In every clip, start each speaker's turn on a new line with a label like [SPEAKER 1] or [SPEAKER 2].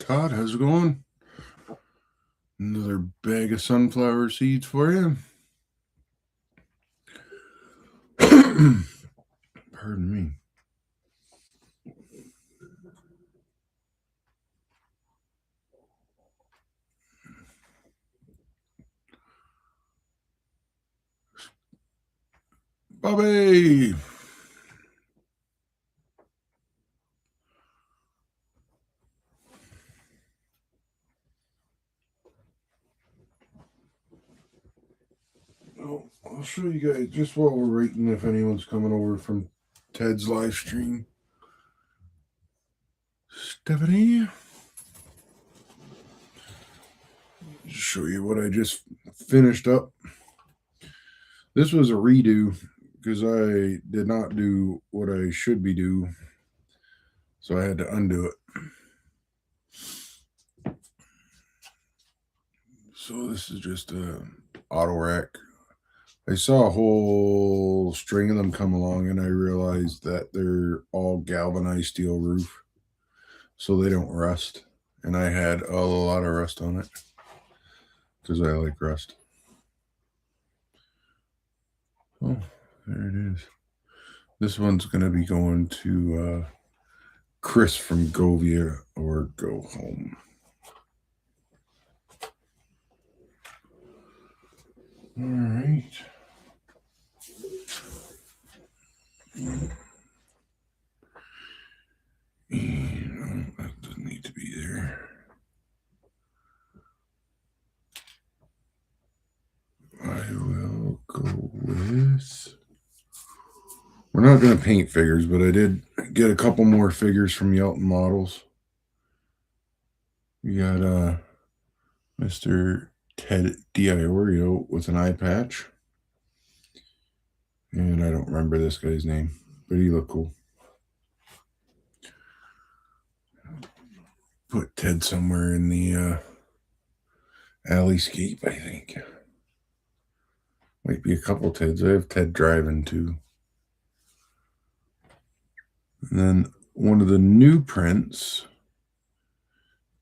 [SPEAKER 1] Todd, how's it going? Another bag of sunflower seeds for you. Pardon me. Bobby! Oh, I'll show you guys just while we're waiting if anyone's coming over from Ted's live stream. Stephanie? Show you what I just finished up. This was a redo because I did not do what I should be do, so I had to undo it. So this is just a auto rack. I saw a whole string of them come along, and I realized that they're all galvanized steel roof, so they don't rust. And I had a lot of rust on it because I like rust. Oh, there it is. This one's going to be going to Chris from Govia or Go Home. All right. And that doesn't need to be there. I will go with... We're not going to paint figures, but I did get a couple more figures from Yelton Models. We got Mr. Ted Diorio with an eye patch. And I don't remember this guy's name, but he looked cool. Put Ted somewhere in the alley scape, I think. Might be a couple Teds. I have Ted driving too. And then one of the new prints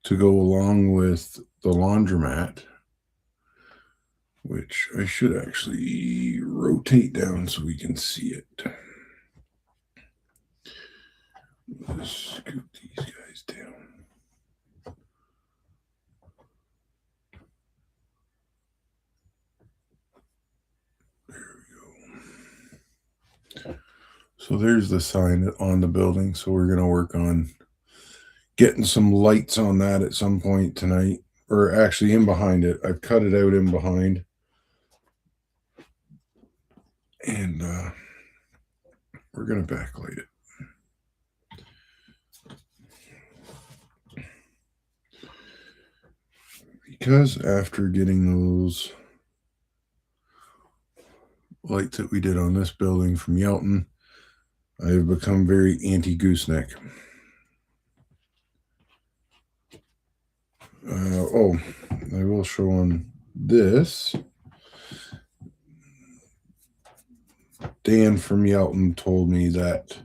[SPEAKER 1] to go along with the laundromat, which I should actually rotate down so we can see it. Let's scoot these guys down. So there's the sign on the building. So we're going to work on getting some lights on that at some point tonight, or actually in behind it. I've cut it out in behind. And we're going to backlight it. Because after getting those lights that we did on this building from Yelton, I've become very anti-gooseneck. I will show on this. Dan from Yelton told me that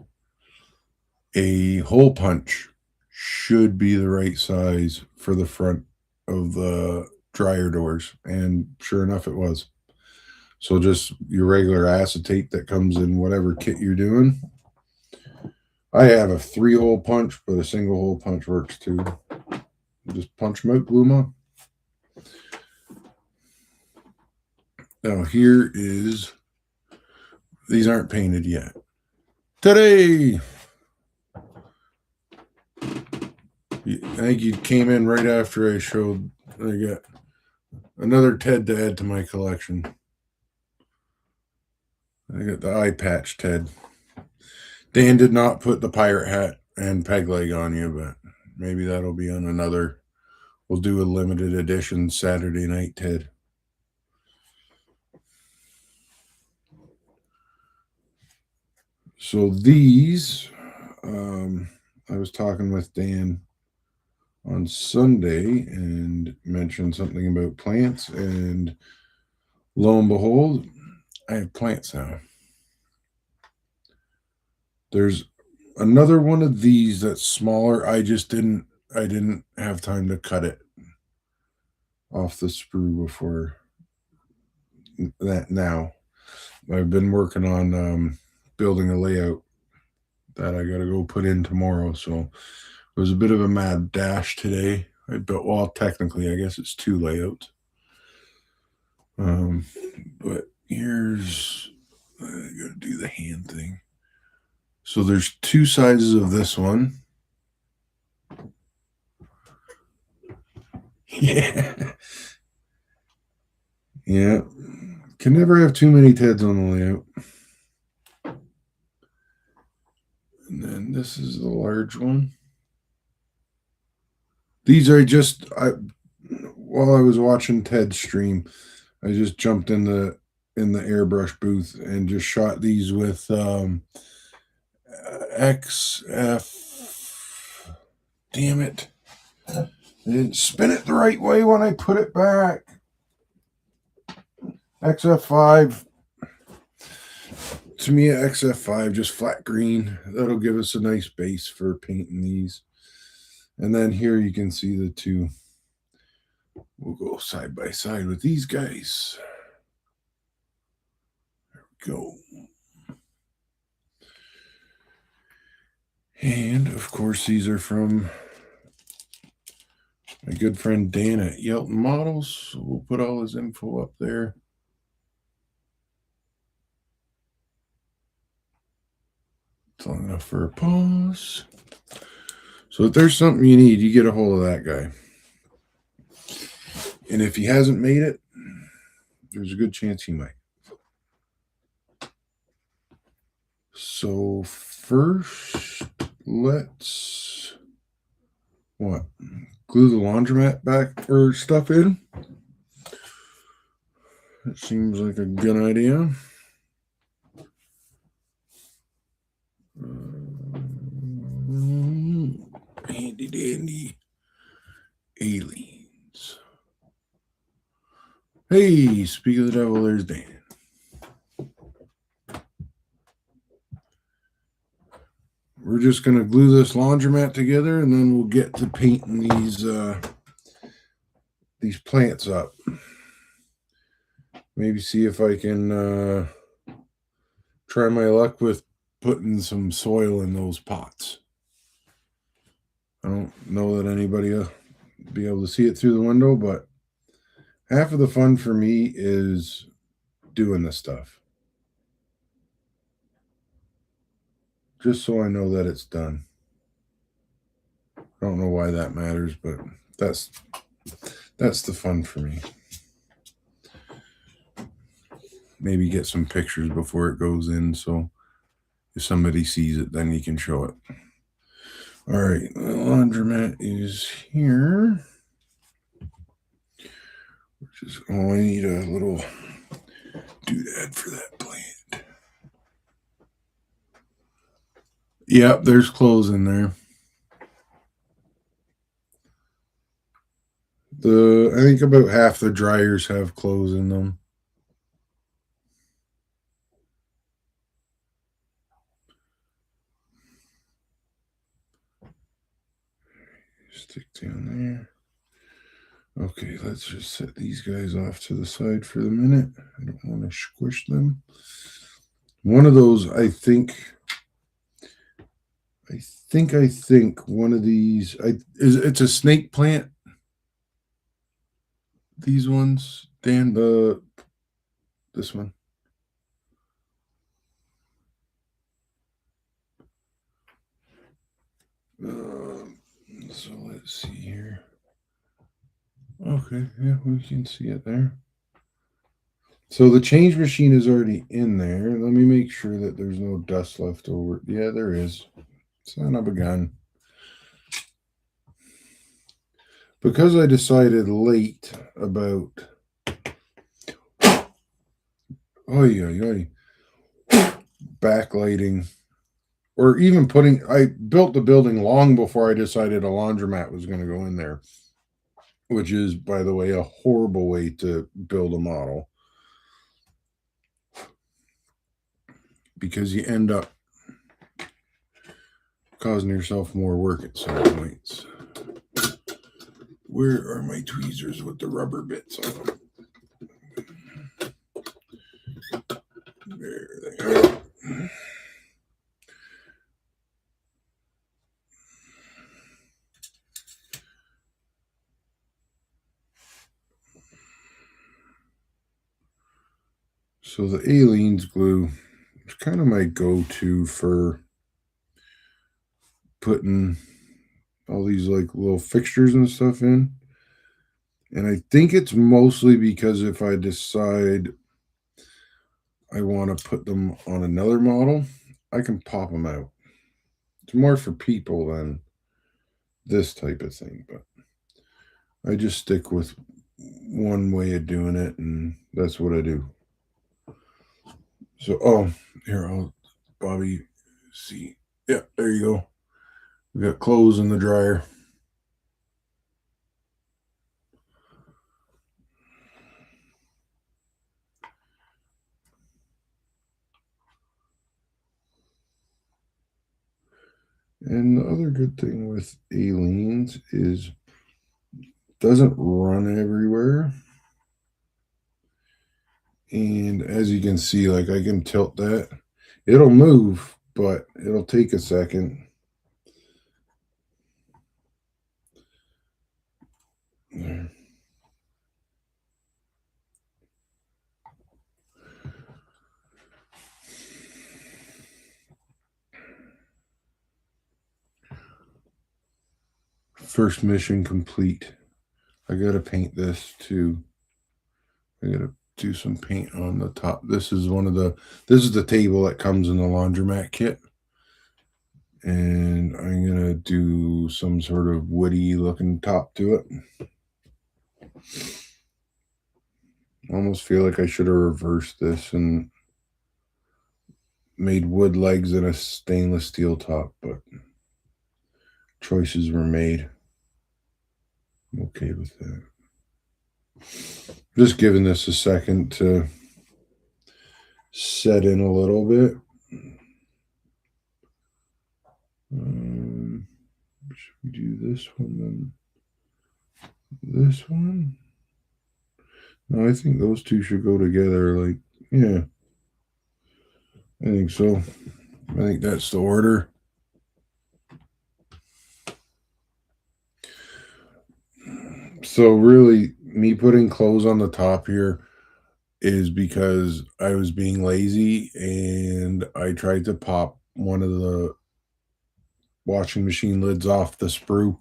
[SPEAKER 1] a hole punch should be the right size for the front of the dryer doors, and sure enough it was. So just your regular acetate that comes in whatever kit you're doing. I have a 3-hole punch, but a single hole punch works too. Just punch them out, glue them on. Now here is, these aren't painted yet. Today, I think you came in right after I showed, I got another Ted to add to my collection. I got the eye patch Ted. Dan did not put the pirate hat and peg leg on you, but maybe that'll be on another. We'll do a limited edition Saturday night Ted. So these, I was talking with Dan on Sunday and mentioned something about plants, and lo and behold, I have plants now. There's another one of these that's smaller. I just didn't I didn't have time to cut it off the sprue before that. Now I've been working on building a layout that I gotta go put in tomorrow, so it was a bit of a mad dash today. I built, well, technically I guess it's 2 layouts, but here's, I gotta do the hand thing. So there's 2 sizes of this one. Yeah. Yeah. Can never have too many Teds on the layout. And then this is the large one. These are just, while I was watching Ted's stream, I just jumped in the airbrush booth and just shot these with XF. Damn it. I didn't spin it the right way when I put it back. XF5. To me, XF5, just flat green. That'll give us a nice base for painting these. And then here you can see the 2. We'll go side by side with these guys. There we go. And of course, these are from my good friend Dan at Yelton Models. So we'll put all his info up there. It's long enough for a pause. So if there's something you need, you get a hold of that guy. And if he hasn't made it, there's a good chance he might. So first, let's glue the laundromat back or stuff in. That seems like a good idea. Handy dandy aliens. Hey, speak of the devil, there's Dan. We're just going to glue this laundromat together, and then we'll get to painting these plants up. Maybe see if I can try my luck with putting some soil in those pots. I don't know that anybody will be able to see it through the window, but half of the fun for me is doing this stuff. Just so I know that it's done. I don't know why that matters, but that's the fun for me. Maybe get some pictures before it goes in, so if somebody sees it, then you can show it. All right, the laundromat is here. Which is, I need a little doodad for that plant. Yep, there's clothes in there. I think about half the dryers have clothes in them. Stick down there. Okay, let's just set these guys off to the side for the minute. I don't want to squish them. One of those, I think one of these, it's a snake plant. These ones, Dan, this one. So let's see here. Okay, yeah, we can see it there. So the change machine is already in there. Let me make sure that there's no dust left over. Yeah, there is. Son of a gun. Because I decided late about backlighting, or even I built the building long before I decided a laundromat was going to go in there, which is, by the way, a horrible way to build a model, because you end up causing yourself more work at some points. Where are my tweezers with the rubber bits on them? There they are. So the Aleene's glue is kind of my go-to for putting all these like little fixtures and stuff in. And I think it's mostly because if I decide I want to put them on another model, I can pop them out. It's more for people than this type of thing, but I just stick with one way of doing it, and that's what I do. So, oh, here, Bobby, see. Yeah, there you go. We got clothes in the dryer. And the other good thing with Aleene's is it doesn't run everywhere. And as you can see, like I can tilt that. It'll move, but it'll take a second. There. First mission complete. I gotta paint this too. I gotta do some paint on the top. This is the table that comes in the laundromat kit. And I'm gonna do some sort of woody looking top to it. I almost feel like I should have reversed this and made wood legs and a stainless steel top, but choices were made. I'm okay with that. Just giving this a second to set in a little bit. Should we do this one then? This one? No, I think those two should go together. Like, yeah, I think so. I think that's the order. So really, me putting clothes on the top here is because I was being lazy and I tried to pop one of the washing machine lids off the sprue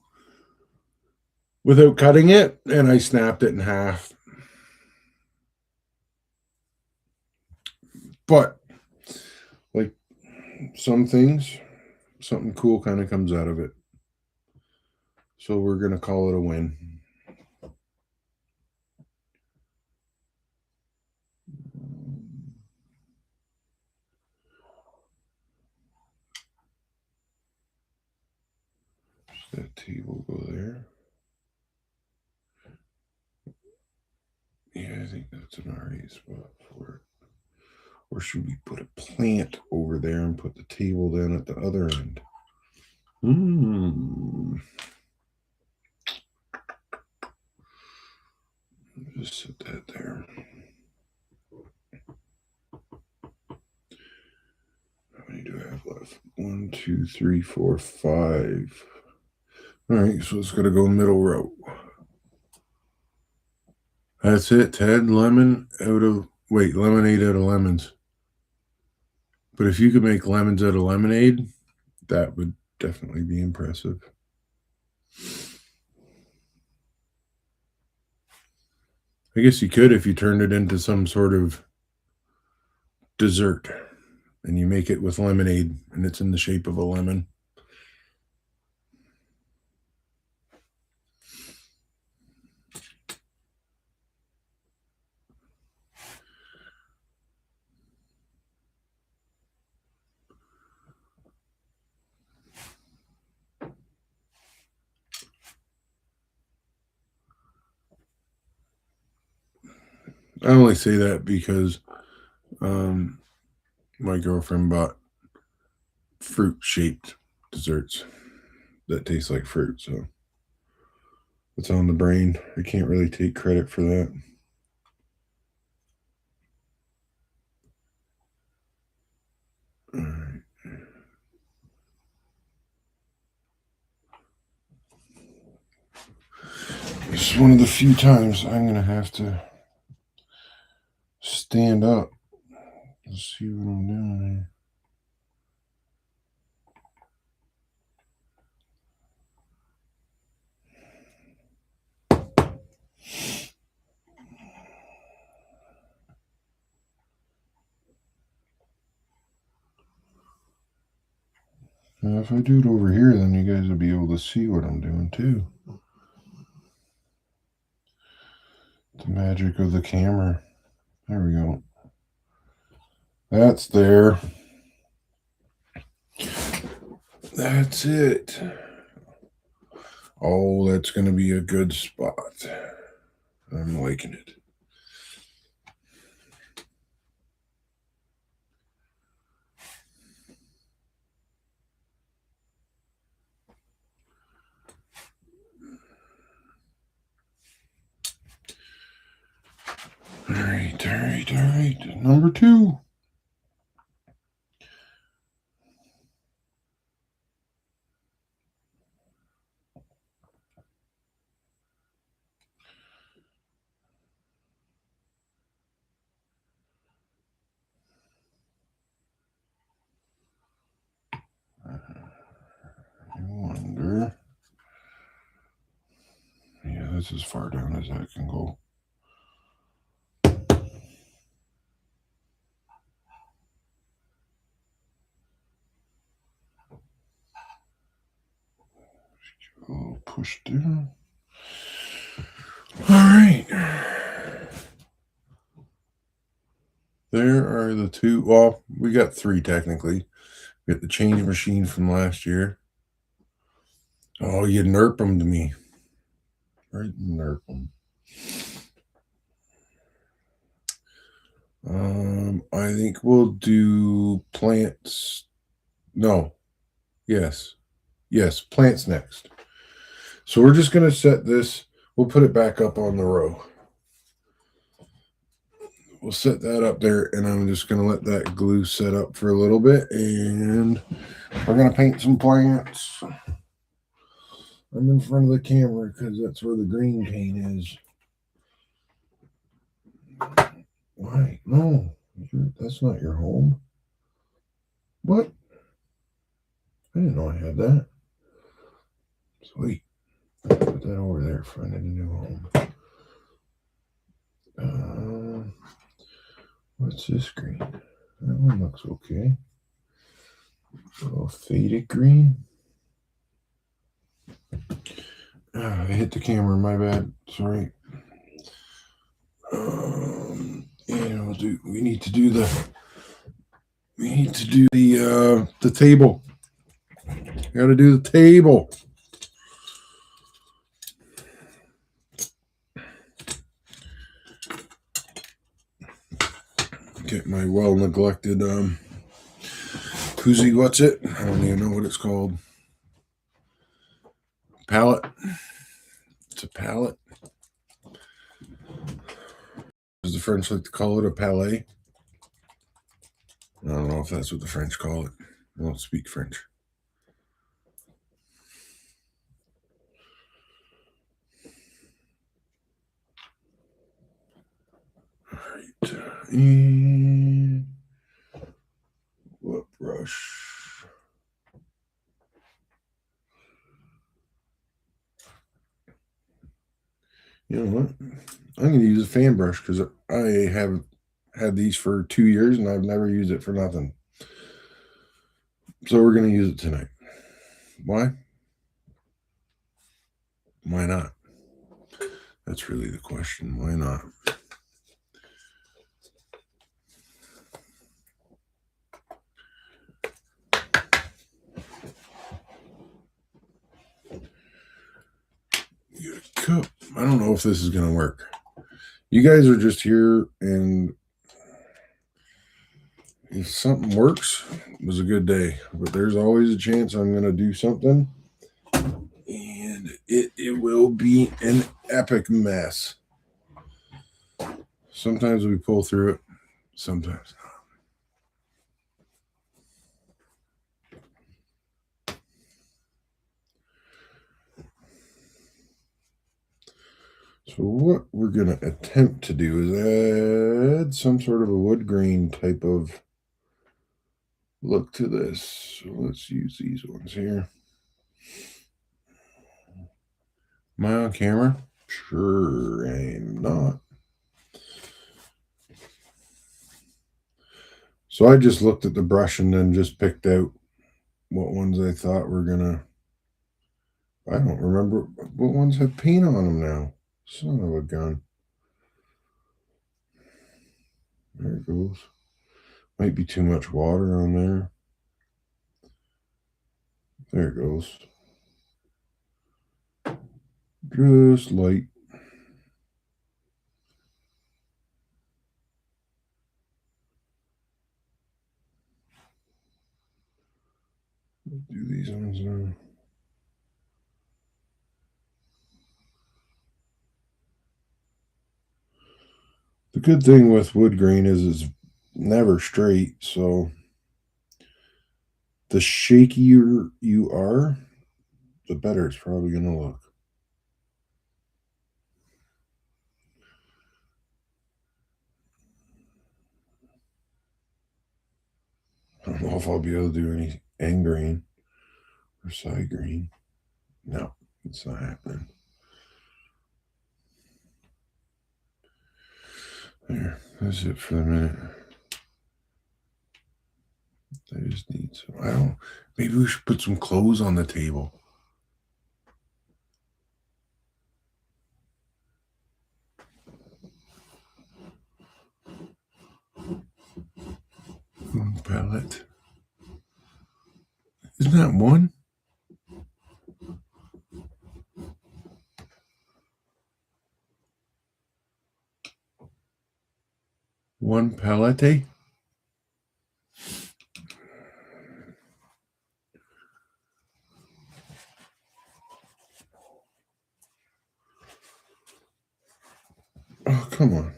[SPEAKER 1] without cutting it, and I snapped it in half. But like some things, something cool kind of comes out of it. So we're gonna call it a win. That table go there. Yeah, I think that's an alright spot for it. Or should we put a plant over there and put the table down at the other end? Just set that there. How many do I have left? 1, 2, 3, 4, 5. All right, so it's gonna go middle row. That's it, Ted. Lemonade out of lemons. But if you could make lemons out of lemonade, that would definitely be impressive. I guess you could if you turned it into some sort of dessert and you make it with lemonade and it's in the shape of a lemon. I only say that because my girlfriend bought fruit shaped desserts that taste like fruit. So It's on the brain. I can't really take credit for that. All right. This is one of the few times I'm going to have to stand up. Let's see what I'm doing here. Now, if I do it over here, then you guys will be able to see what I'm doing too. The magic of the camera. There we go. That's there. That's it. Oh, that's going to be a good spot. I'm liking it. All right. Number 2. I wonder. Yeah, that's as far down as I can go. I'll push down. All right. There are the 2. Well, we got 3 technically. We got the change machine from last year. Oh, you nerp them to me. Right, nerp them. I think we'll do plants. No. Yes, plants next. So we're just going to set this. We'll put it back up on the row. We'll set that up there, and I'm just going to let that glue set up for a little bit, and we're going to paint some plants. I'm in front of the camera because that's where the green paint is. Why? No, that's not your home. What? I didn't know I had that. Sweet. Put that over there, find a new home. What's this green? That one looks okay. A little faded green. I hit the camera, my bad. Sorry. Yeah, we need to do the table. Got to do the table. Get my well-neglected koozie. What's it? I don't even know what it's called. Palette. It's a palette. Does the French like to call it a palette? I don't know if that's what the French call it. I don't speak French. All right. And what brush? You know what? I'm going to use a fan brush because I have had these for 2 years and I've never used it for nothing. So we're going to use it tonight. Why? Why not? That's really the question. Why not? Cup. I don't know if this is going to work. You guys are just here, and if something works, it was a good day. But there's always a chance I'm going to do something, and it will be an epic mess. Sometimes we pull through it, sometimes not. So what we're going to attempt to do is add some sort of a wood grain type of look to this. So let's use these ones here. Am I on camera? Sure, I'm not. So I just looked at the brush and then just picked out what ones I thought were gonna. I don't remember what ones have paint on them now. Son of a gun. There it goes. Might be too much water on there. There it goes. Just light. Do these ones now. The good thing with wood grain is it's never straight, so the shakier you are, the better it's probably going to look. I don't know if I'll be able to do any end grain or side grain. No, it's not happening. There, that's it for the minute. I just need some. I don't. Maybe we should put some clothes on the table. Palette. Isn't that one? One palette? Oh, come on.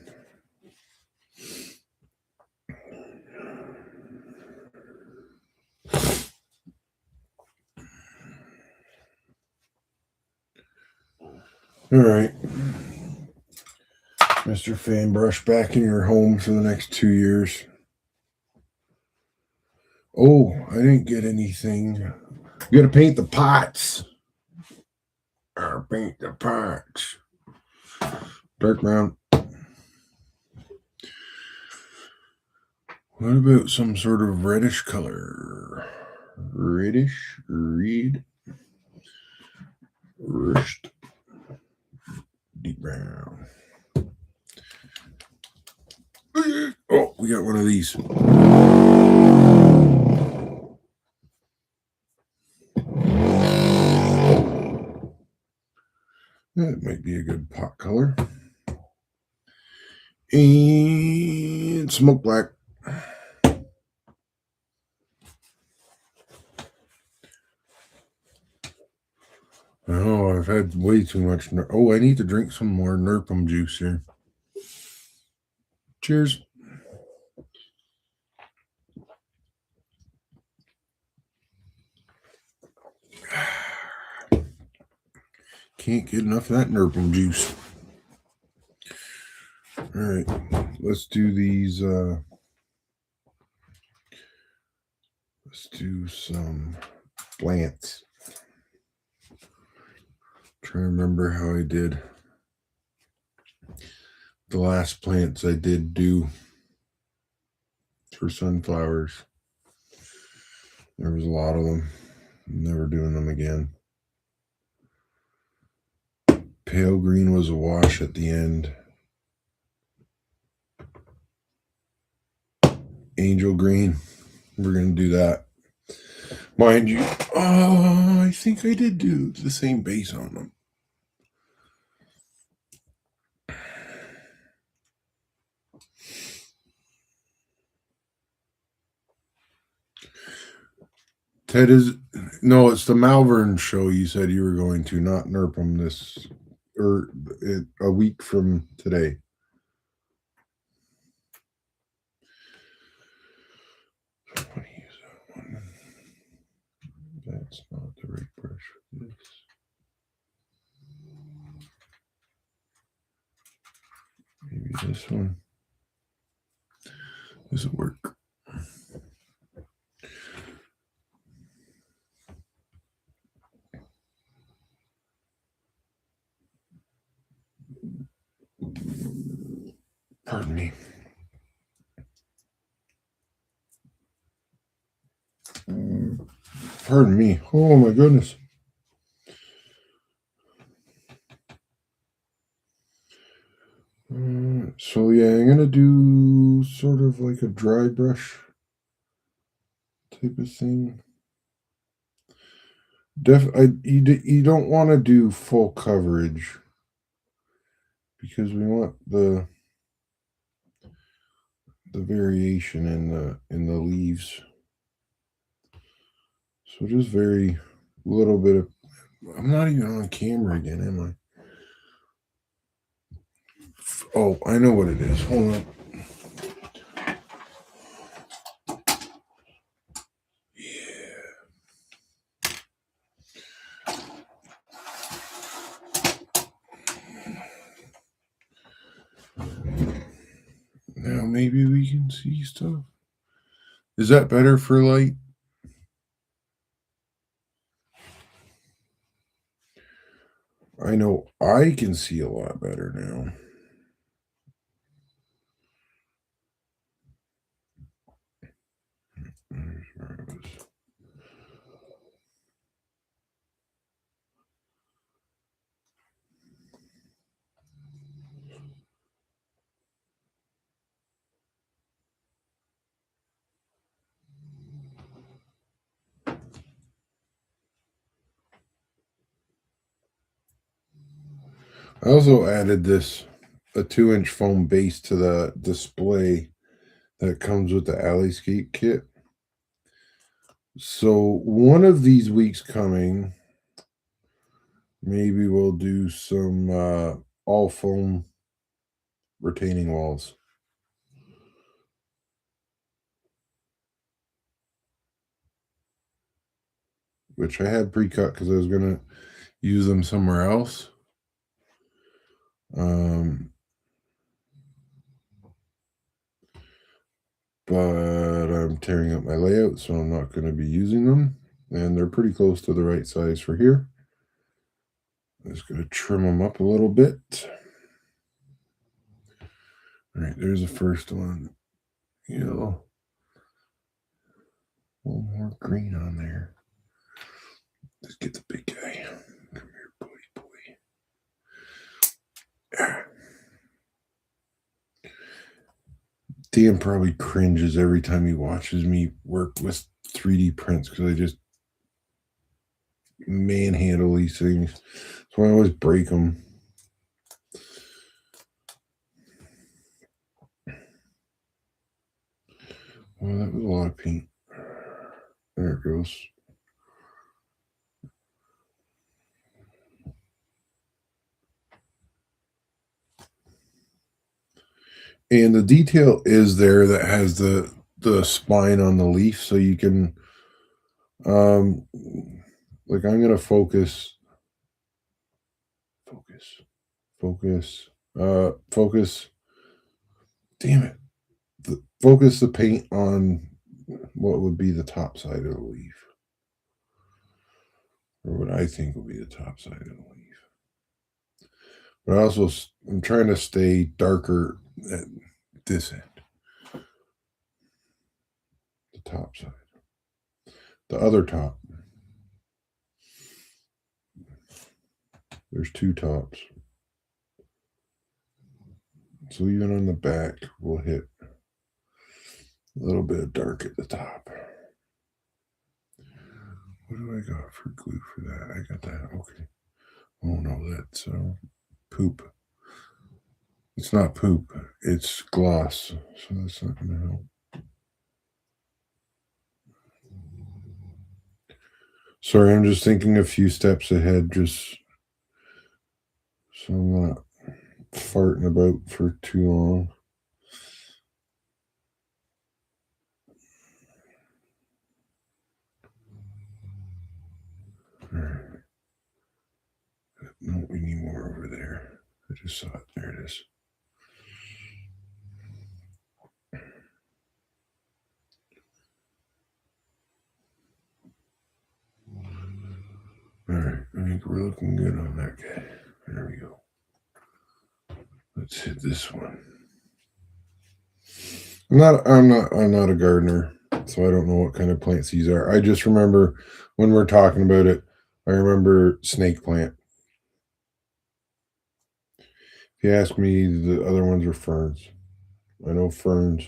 [SPEAKER 1] All right. Mr. Fanbrush, back in your home for the next 2 years. Oh, I didn't get anything. You gotta paint the pots. Or paint the pots. Dark brown. What about some sort of reddish color? Reddish? Red? Rushed. Deep brown. Oh, we got one of these. That might be a good pot color. And smoke black. Oh, I've had way too much. Oh, I need to drink some more Nurpum juice here. Cheers. Can't get enough of that Nurpum juice. All right, let's do these. Let's do some plants. Trying to remember how I did the last plants I did do for sunflowers. There was a lot of them. I'm never doing them again. Pale green was a wash at the end. Angel green, we're going to do that. Mind you, I think I did do the same base on them. Ted is no, it's the Malvern show you said you were going to, not Nerpum this or a week from today. I want to use that one. That's not the right brush for this. Maybe this one. Does it work? Pardon me. Pardon me. Oh my goodness. So yeah, I'm gonna do sort of like a dry brush type of thing. You don't want to do full coverage because we want the variation in the leaves. So just very little bit of. I'm not even on camera again, am I? Oh, I know what it is. Hold on. Now maybe we can see stuff. Is that better for light? I know I can see a lot better now. I also added a 2-inch foam base to the display that comes with the Alley-scape kit. So one of these weeks coming, maybe we'll do some all foam retaining walls. Which I had pre-cut because I was gonna use them somewhere else. But I'm tearing up my layout, so I'm not going to be using them. And they're pretty close to the right size for here. I'm just going to trim them up a little bit. All right, there's the first one. You know, a little more green on there. Let's get the big guy. Come here, boy. Dan probably cringes every time he watches me work with 3D prints because I just manhandle these things. So I always break them. Well, that was a lot of paint. There it goes. And the detail is there that has the spine on the leaf, so you can like I'm gonna focus damn it, focus the paint on what would be the top side of the leaf, or what I think will be the top side of the leaf. But also I'm trying to stay darker at this end, the top side, the other top. There's 2 tops. So even on the back, we'll hit a little bit of dark at the top. What do I got for glue for that? I got that. Okay. Oh no, that's poop. It's not poop. It's gloss. So that's not going to help. Sorry, I'm just thinking a few steps ahead, just so I'm not farting about for too long. All right. No, we need more over there. I just saw it. There it is. All right, I think we're looking good on that guy. There we go. Let's hit this one. I'm not a gardener, so I don't know what kind of plants these are. I just remember when we're talking about it, I remember snake plant. If you ask me, the other ones are ferns. I know ferns.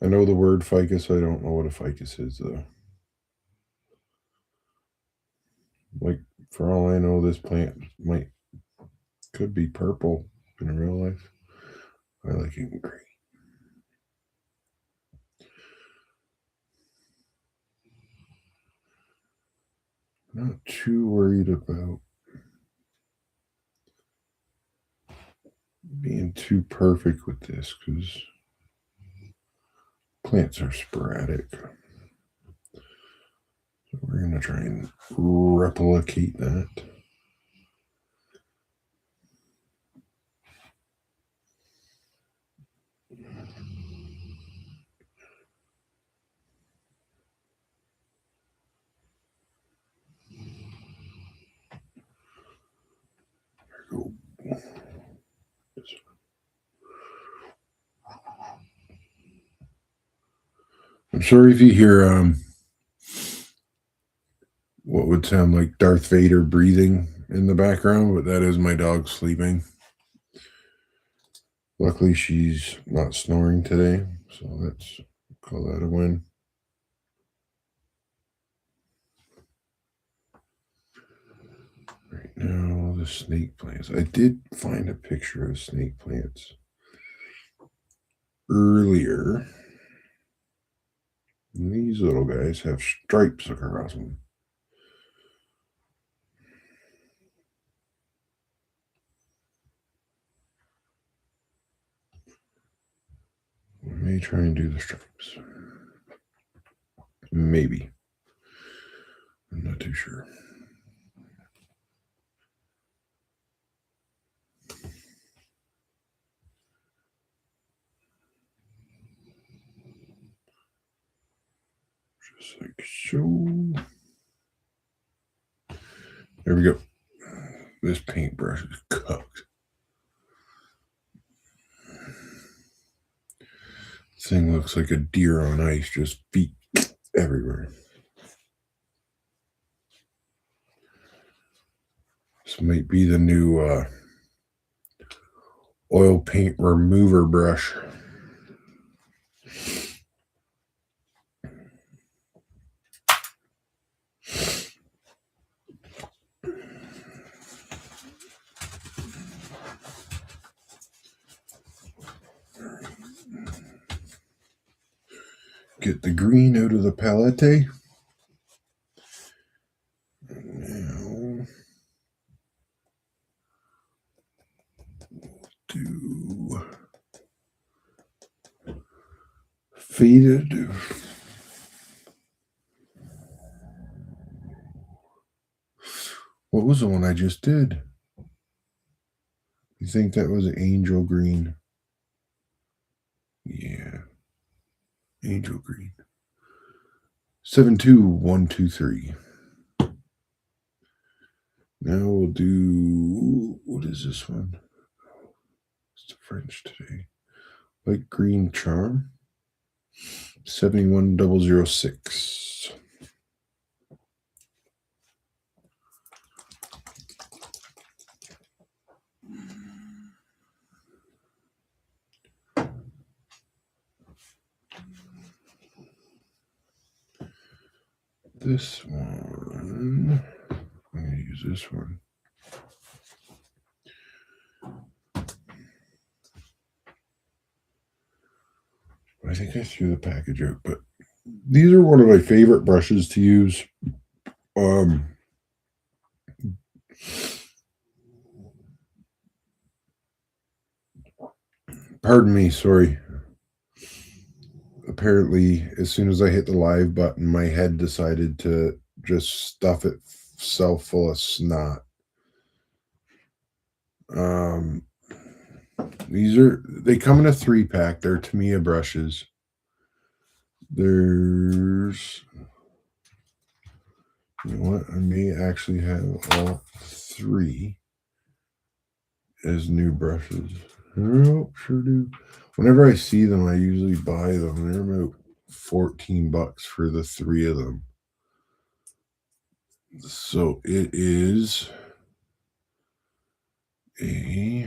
[SPEAKER 1] I know the word ficus. I don't know what a ficus is, though. Like, for all I know, this plant could be purple in real life. I like it in green. Not too worried about being too perfect with this because plants are sporadic. So we're going to try and replicate that. There we go. I'm sorry if you hear what would sound like Darth Vader breathing in the background, but that is my dog sleeping. Luckily, she's not snoring today, so let's call that a win. Right now, the snake plants. I did find a picture of snake plants earlier. And these little guys have stripes across them. We may try and do the stripes. Maybe. I'm not too sure. Just like so. There we go. This paintbrush is cooked. This thing looks like a deer on ice, just feet everywhere. This might be the new oil paint remover brush. Get the green out of the palette. Now do faded. What was the one I just did? You think that was angel green? Yeah. Angel green. 72123. Now we'll do, what is this one? It's the French today. Light green charm. 71006. This one, I'm going to use this one. I think I threw the package out, but These are one of my favorite brushes to use. Pardon me, sorry. Apparently, as soon as I hit the live button, my head decided to just stuff itself full of snot. Um, they come in a 3-pack. They're Tamiya brushes. There's, you know what? I may actually have all 3 as new brushes. Oh, sure do. Whenever I see them, I usually buy them. They're about $14 for the 3 of them. So it is a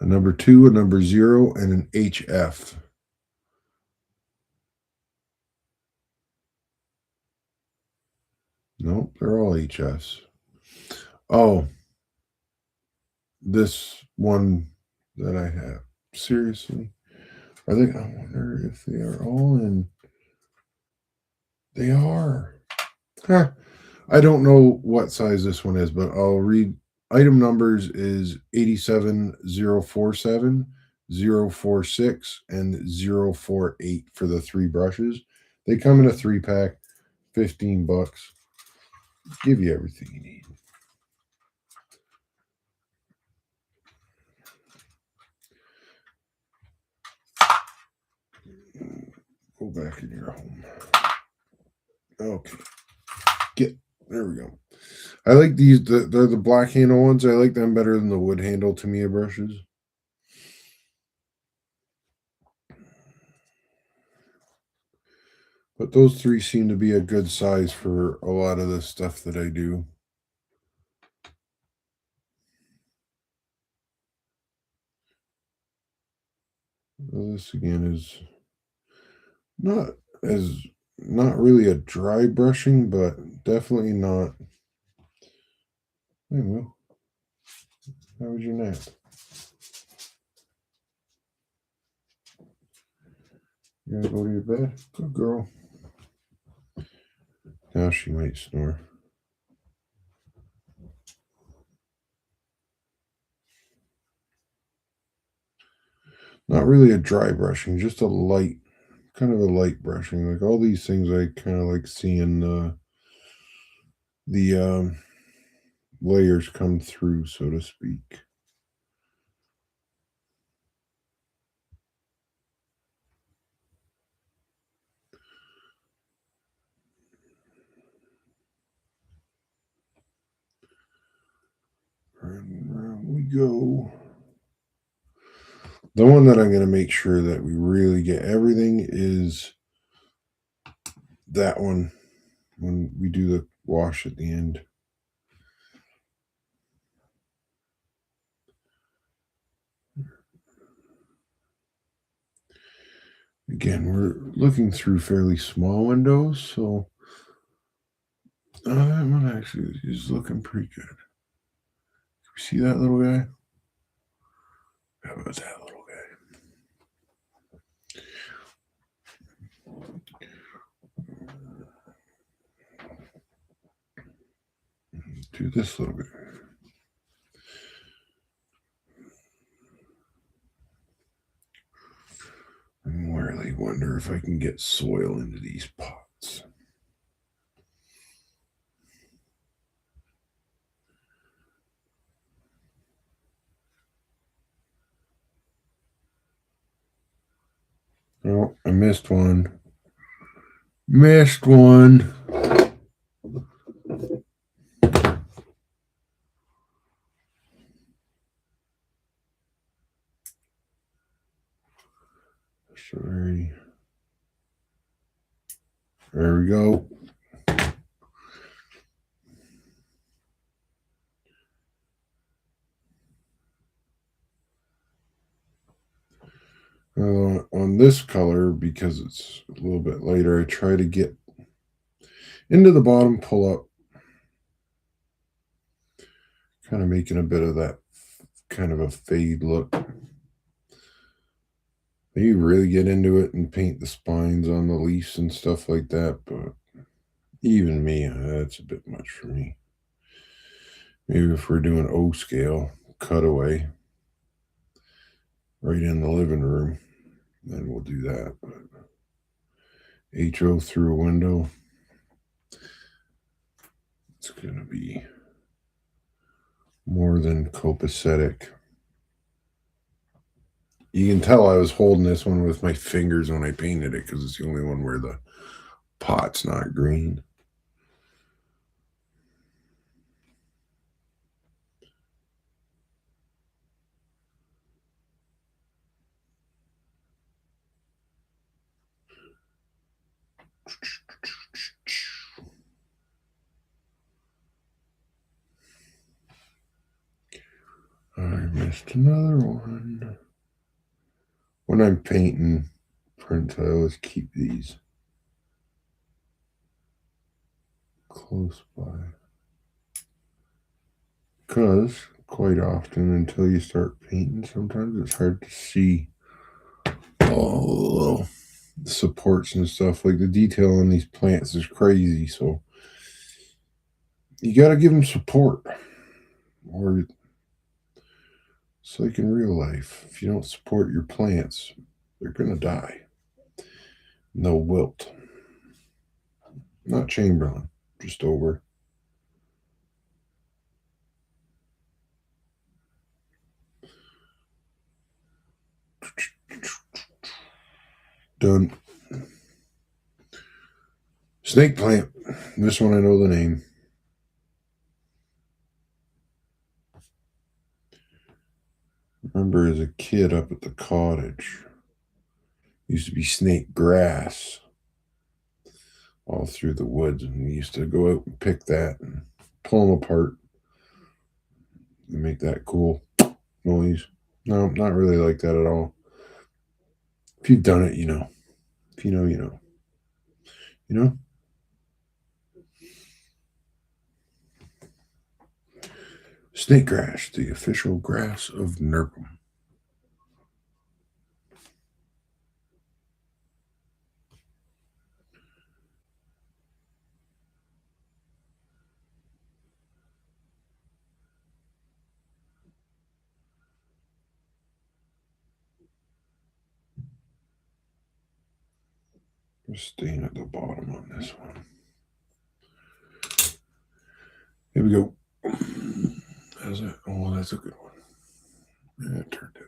[SPEAKER 1] number 2, a number 0, and an HF. Nope, they're all HFs. Oh, this one that I have. Seriously? I wonder if they are all in. They are. Huh. I don't know what size this one is, but I'll read. Item numbers is 87047, 046, and 048 for the 3 brushes. They come in a 3-pack, $15. Give you everything you need. Go back in your home. Okay. There we go. I like these. They're the black handle ones. I like them better than the wood handle Tamiya brushes. But those 3 seem to be a good size for a lot of the stuff that I do. Well, this again is not really a dry brushing, but definitely not. Hey, Will, how was your nap? You gonna go to your bed? Good girl. Now she might snore. Not really a dry brushing, just a light, kind of a light brushing. Like all these things, I kind of like seeing the layers come through, so to speak. And around we go. The one that I'm going to make sure that we really get everything is that one when we do the wash at the end. Again, we're looking through fairly small windows, so that one actually is looking pretty good. See that little guy? How about that little guy? Do this little bit. I really wonder if I can get soil into these pots. Oh, I missed one. Missed one. Sorry. There we go. On this color, because it's a little bit lighter, I try to get into the bottom, pull up, kind of making a bit of that kind of a fade look. You really get into it and paint the spines on the leaves and stuff like that, but even me, that's a bit much for me. Maybe if we're doing O scale, cutaway, right in the living room, then we'll do that. But HO through a window, it's going to be more than copacetic. You can tell I was holding this one with my fingers when I painted it because it's the only one where the pot's not green. I missed another one. When I'm painting prints, I always keep these close by. Because quite often, until you start painting, sometimes it's hard to see all the little supports and stuff. Like the detail on these plants is crazy, so you got to give them support, or it's like in real life. If you don't support your plants, they're gonna die. No wilt. Not Chamberlain, just over. Done. Snake plant. This one I know the name. Remember as a kid up at the cottage, used to be snake grass all through the woods, and we used to go out and pick that and pull them apart and make that cool noise. No, not really like that at all. If you've done it, you know. If you know, you know. You know? Snake grass, the official grass of Nurkum. Just staying at the bottom on this one. Here we go. How's that? Oh, that's a good one. That turned out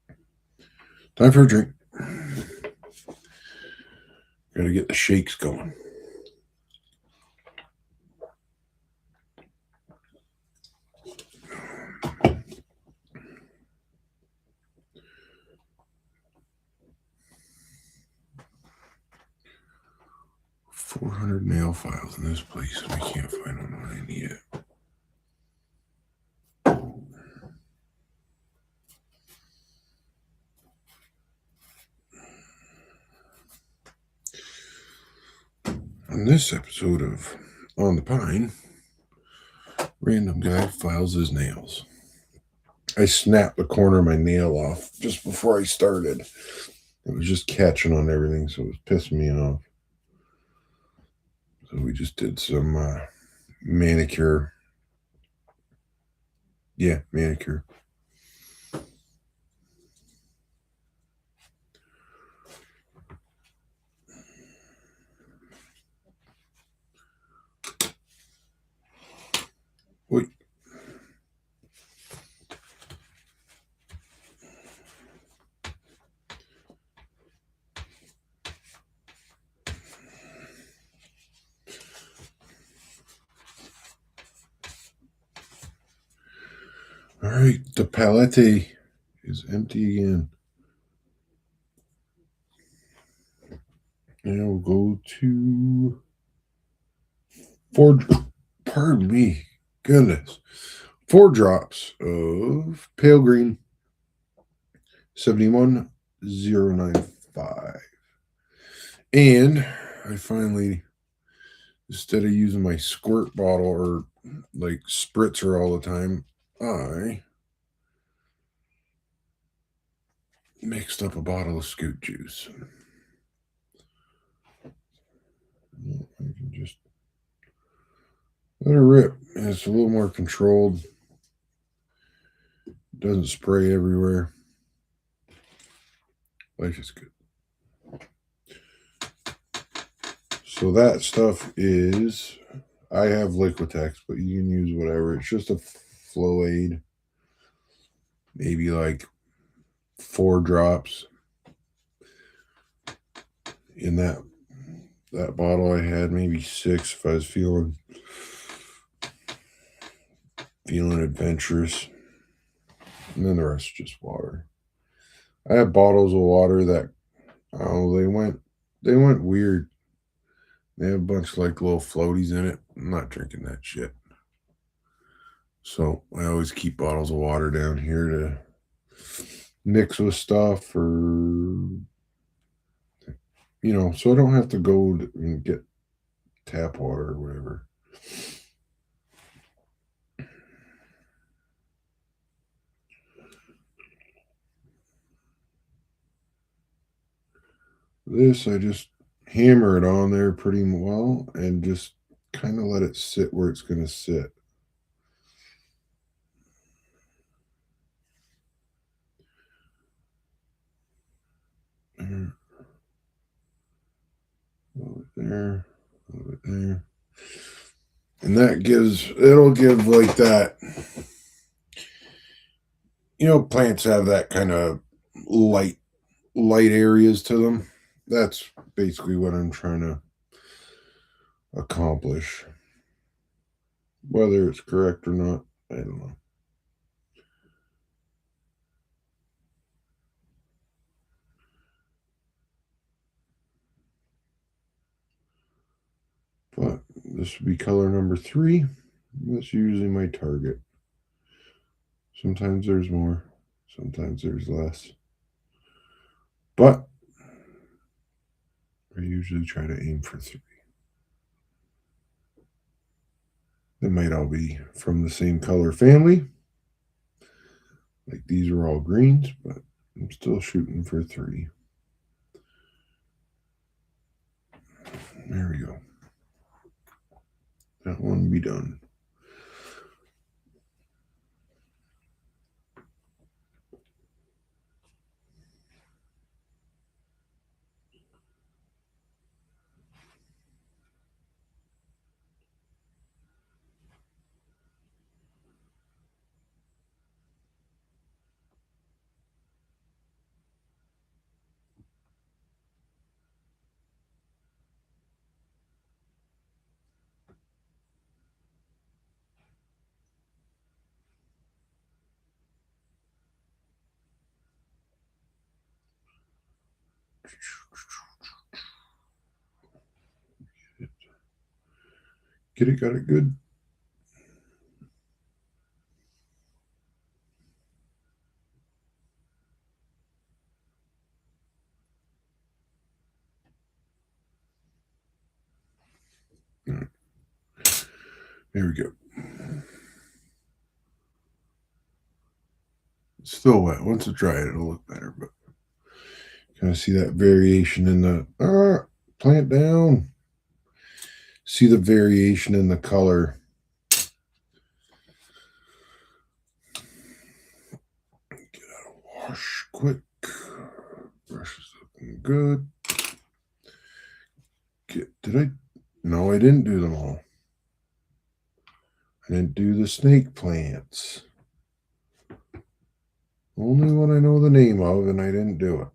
[SPEAKER 1] okay. Time for a drink. Gotta get the shakes going. $400 nail files in this place, and I can't find one when I need it. On this episode of On the Pine, random guy files his nails. I snapped the corner of my nail off just before I started. It was just catching on everything, so it was pissing me off. So we just did some manicure. Yeah, manicure. Wait. All right, the palette is empty again. And we'll go to pardon me, goodness, 4 drops of pale green, 71095. And I finally instead of using my squirt bottle or like spritzer all the time, I mixed up a bottle of scoot juice. I can just let her rip. And it's a little more controlled. It doesn't spray everywhere. Life is good. So that stuff is, I have Liquitex, but you can use whatever. It's just a flow aid. Maybe like 4 drops. In that bottle I had maybe 6 if I was feeling adventurous. And then the rest is just water. I have bottles of water that, they went weird. They have a bunch of like little floaties in it. I'm not drinking that shit. So I always keep bottles of water down here to mix with stuff, or so I don't have to go and get tap water or whatever. This, I just hammer it on there pretty well and just kind of let it sit where it's going to sit. A little bit there, a little bit there. And it'll give like that. Plants have that kind of light areas to them. That's basically what I'm trying to accomplish. Whether it's correct or not, I don't know. But this would be color number 3. That's usually my target. Sometimes there's more, sometimes there's less. But I usually try to aim for 3. They might all be from the same color family. Like these are all greens, but I'm still shooting for 3. There we go. That one be done. Get it, got it good. All right. There we go. It's still wet. Once it dries, it'll look better, but kind of see that variation in the plant down. See the variation in the color. Get out of wash quick. Brush is looking good. Did I? No, I didn't do them all. I didn't do the snake plants. Only one I know the name of, and I didn't do it.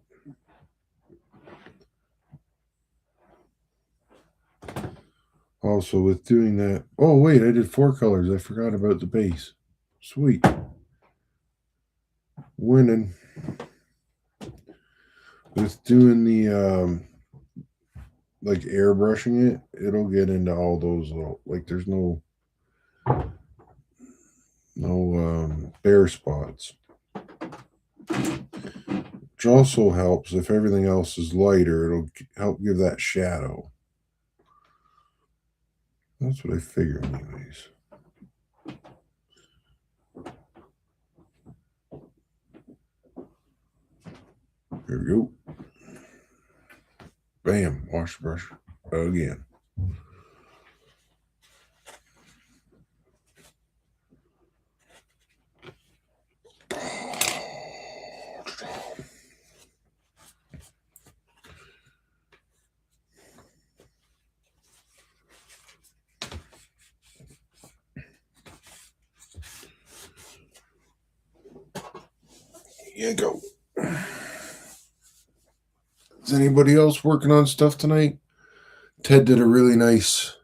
[SPEAKER 1] Also, with doing that, oh wait, I did 4 colors. I forgot about the base. Sweet. Winning. With doing the like airbrushing it, it'll get into all those little, like there's no bare spots. Which also helps if everything else is lighter, it'll help give that shadow. That's what I figure anyways. There we go. Bam, wash brush again. Here you go. Is anybody else working on stuff tonight? Ted did a really nice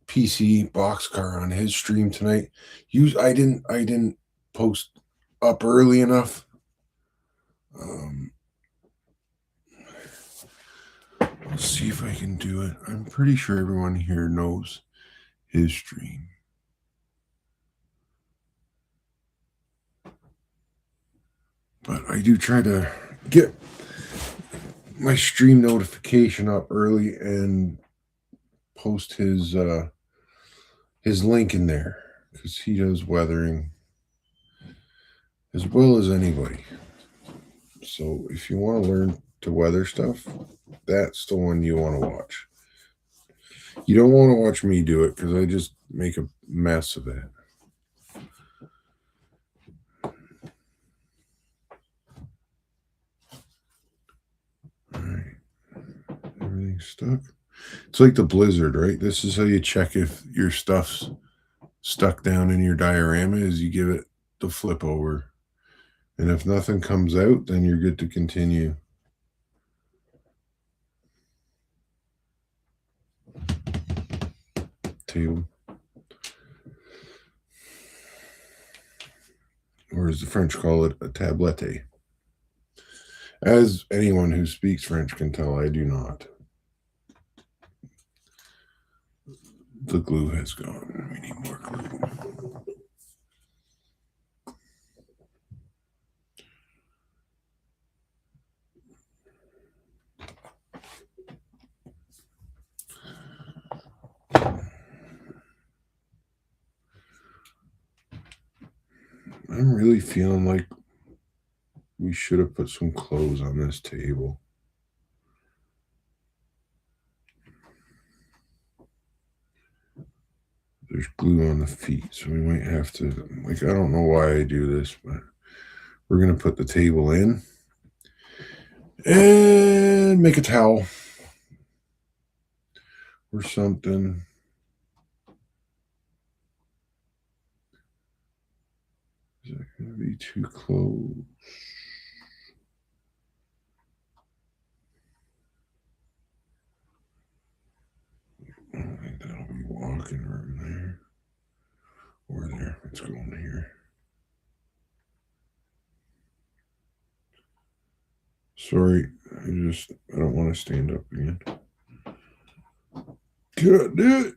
[SPEAKER 1] PC boxcar on his stream tonight. I didn't post up early enough. Let's see if I can do it. I'm pretty sure everyone here knows his stream. But I do try to get my stream notification up early and post his link in there because he does weathering as well as anybody. So if you want to learn to weather stuff, that's the one you want to watch. You don't want to watch me do it because I just make a mess of it. All right. Everything's stuck. It's like the blizzard, right? This is how you check if your stuff's stuck down in your diorama is you give it the flip over. And if nothing comes out, then you're good to continue. Table. Or as the French call it, a tablette. As anyone who speaks French can tell, I do not. The glue has gone. We need more glue. I'm really feeling like we should have put some clothes on this table. There's glue on the feet, so we might have to, I don't know why I do this, but we're going to put the table in and make a towel or something. Is that going to be too close? I don't think that'll be walking room there. Or there. Let's go in here. Sorry, I don't want to stand up again. Can I do it?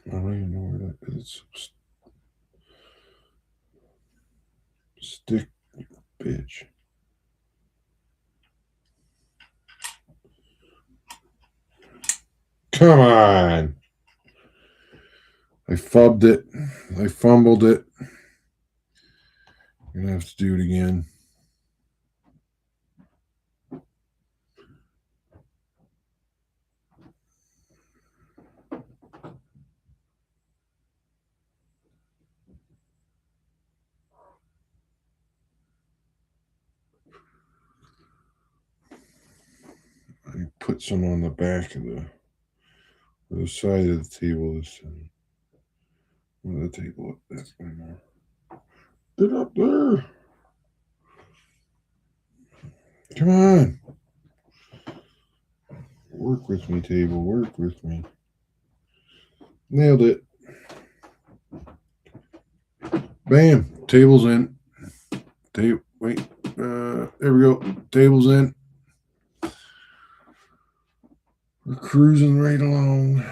[SPEAKER 1] I don't even know where that is. Stick, bitch. Come on. I fubbed it. I fumbled it. I'm going to have to do it again. I put some on the back of the side of the table. The table up. That's going on. Get up there. Come on. Work with me, table. Work with me. Nailed it. Bam. Table's in. Wait. There we go. Table's in. We're cruising right along.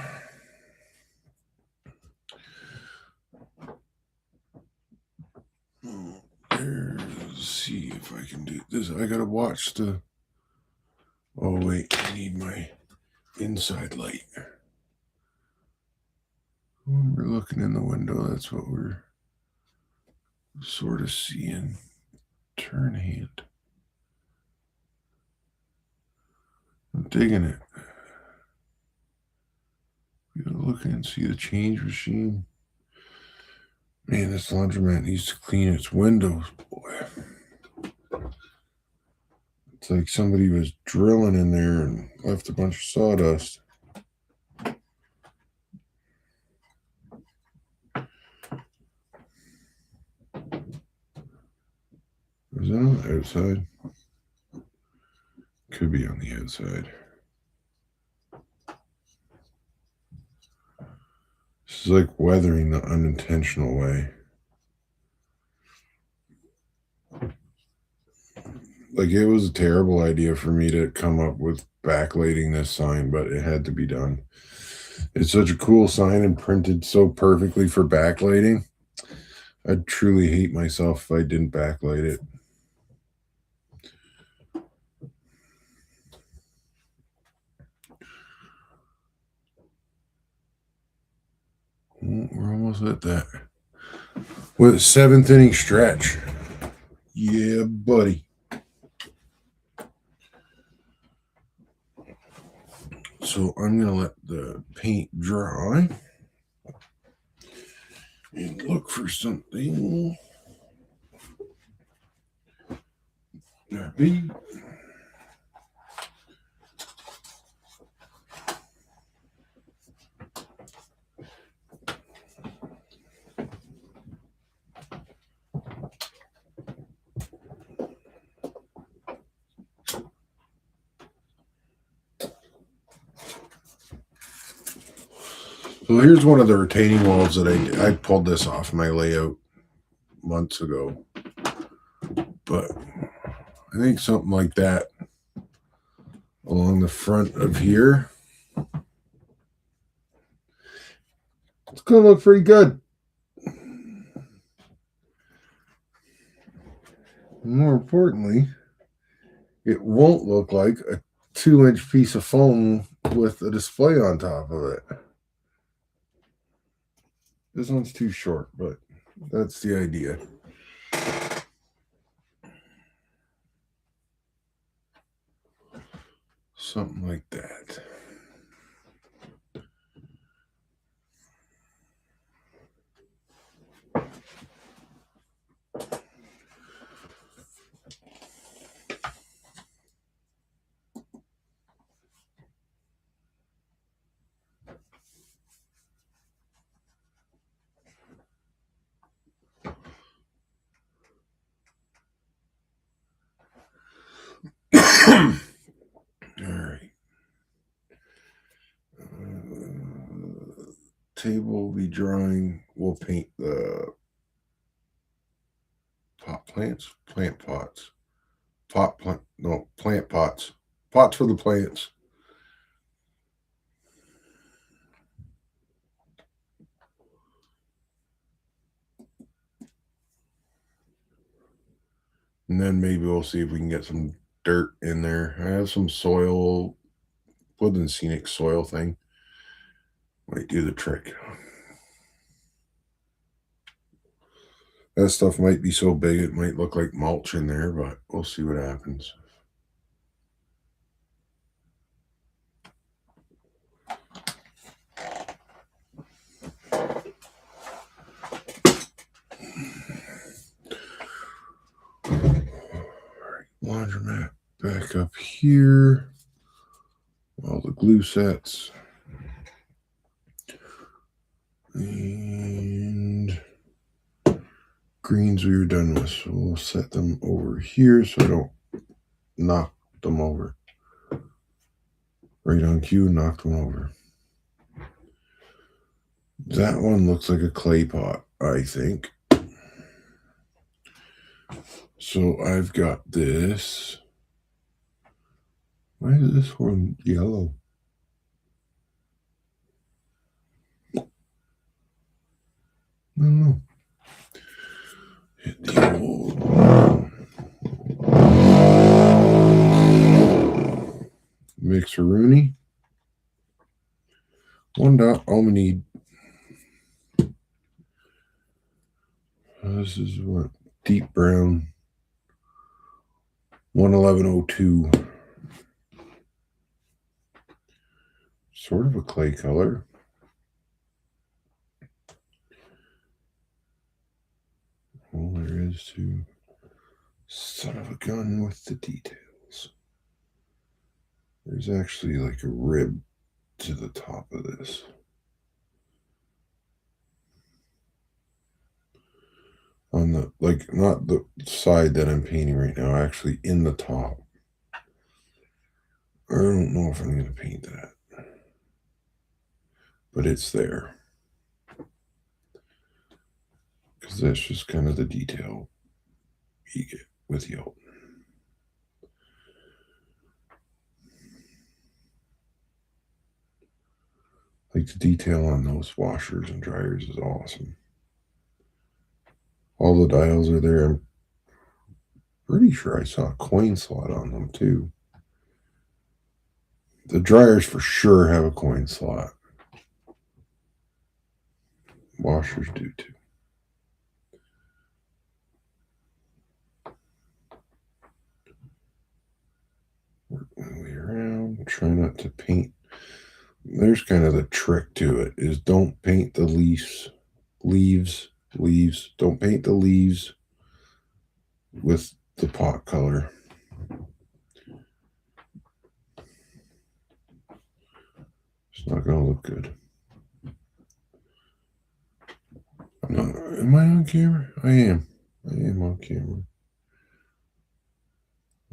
[SPEAKER 1] There's see if I can do this. I gotta watch the. Oh, wait, I need my inside light. When we're looking in the window, that's what we're sort of seeing. Turn hand. I'm digging it. We gotta look and see the change machine. Man, this laundromat needs to clean its windows, boy. It's like somebody was drilling in there and left a bunch of sawdust. Is that on the outside? Could be on the outside. This is like weathering the unintentional way. Like, it was a terrible idea for me to come up with backlighting this sign, but it had to be done. It's such a cool sign and printed so perfectly for backlighting. I'd truly hate myself if I didn't backlight it. We're almost at that. With 7th inning stretch. Yeah, buddy. So I'm going to let the paint dry and look for something. Maybe. So here's one of the retaining walls that I pulled this off my layout months ago. But I think something like that along the front of here. It's going to look pretty good. More importantly, it won't look like a 2-inch piece of foam with a display on top of it. This one's too short, but that's the idea. Something like that. All right. Table will be drying. We'll paint the plant pots. Plant pots. Pots for the plants. And then maybe we'll see if we can get some dirt in there. I have some soil, Woodland Scenic soil thing. Might do the trick. That stuff might be so big it might look like mulch in there, but we'll see what happens. Laundromat back up here. All the glue sets. And greens we were done with. So we'll set them over here so I don't knock them over. Right on cue, knock them over. That one looks like a clay pot, I think. So I've got this. Why is this one yellow? I don't know. Hit the old mixeroonie. One dot almond. This is what? Deep brown. 11102. Sort of a clay color. All there is to. Son of a gun with the details. There's actually like a rib to the top of this. On the, like, not the side that I'm painting right now, actually in the top. I don't know if I'm going to paint that, but it's there. Because that's just kind of the detail you get with yelton. Like the detail on those washers and dryers is awesome. All the dials are there. I'm pretty sure I saw a coin slot on them too. The dryers for sure have a coin slot. Washers do too. Work my way around. Try not to paint. There's kind of the trick to it, is don't paint the leaves. Don't paint the leaves with the pot color. It's not going to look good. Am I on camera? I am. I am on camera.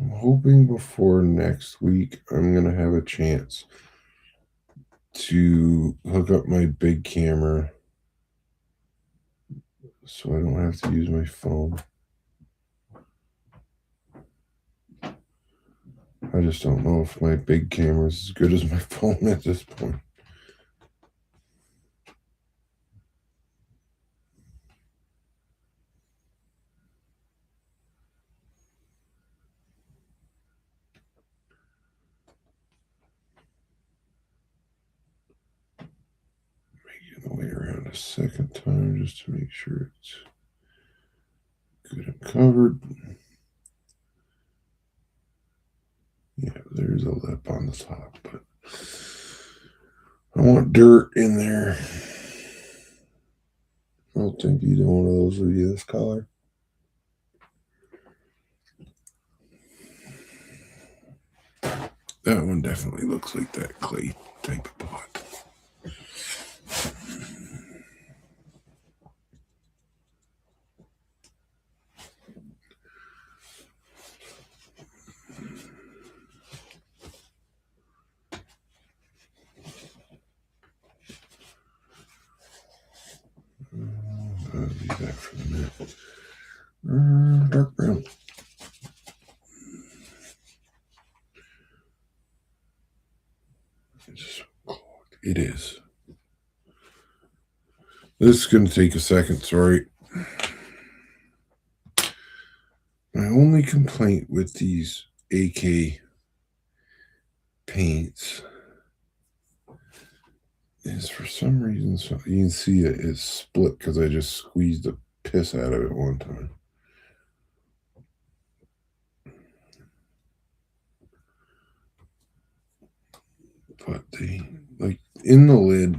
[SPEAKER 1] I'm hoping before next week I'm going to have a chance to hook up my big camera so I don't have to use my phone. I just don't know if my big camera is as good as my phone at this point. Making the way around a second time just to make sure it's good and covered. Yeah, there's a lip on the top, but I want dirt in there. I don't think either one of those would be this color. That one definitely looks like that clay type of pot. I'll leave that for the minute. Dark brown. It is. This is going to take a second, sorry. My only complaint with these AK paints is for some reason, so you can see it is split because I just squeezed the piss out of it one time. But like in the lid,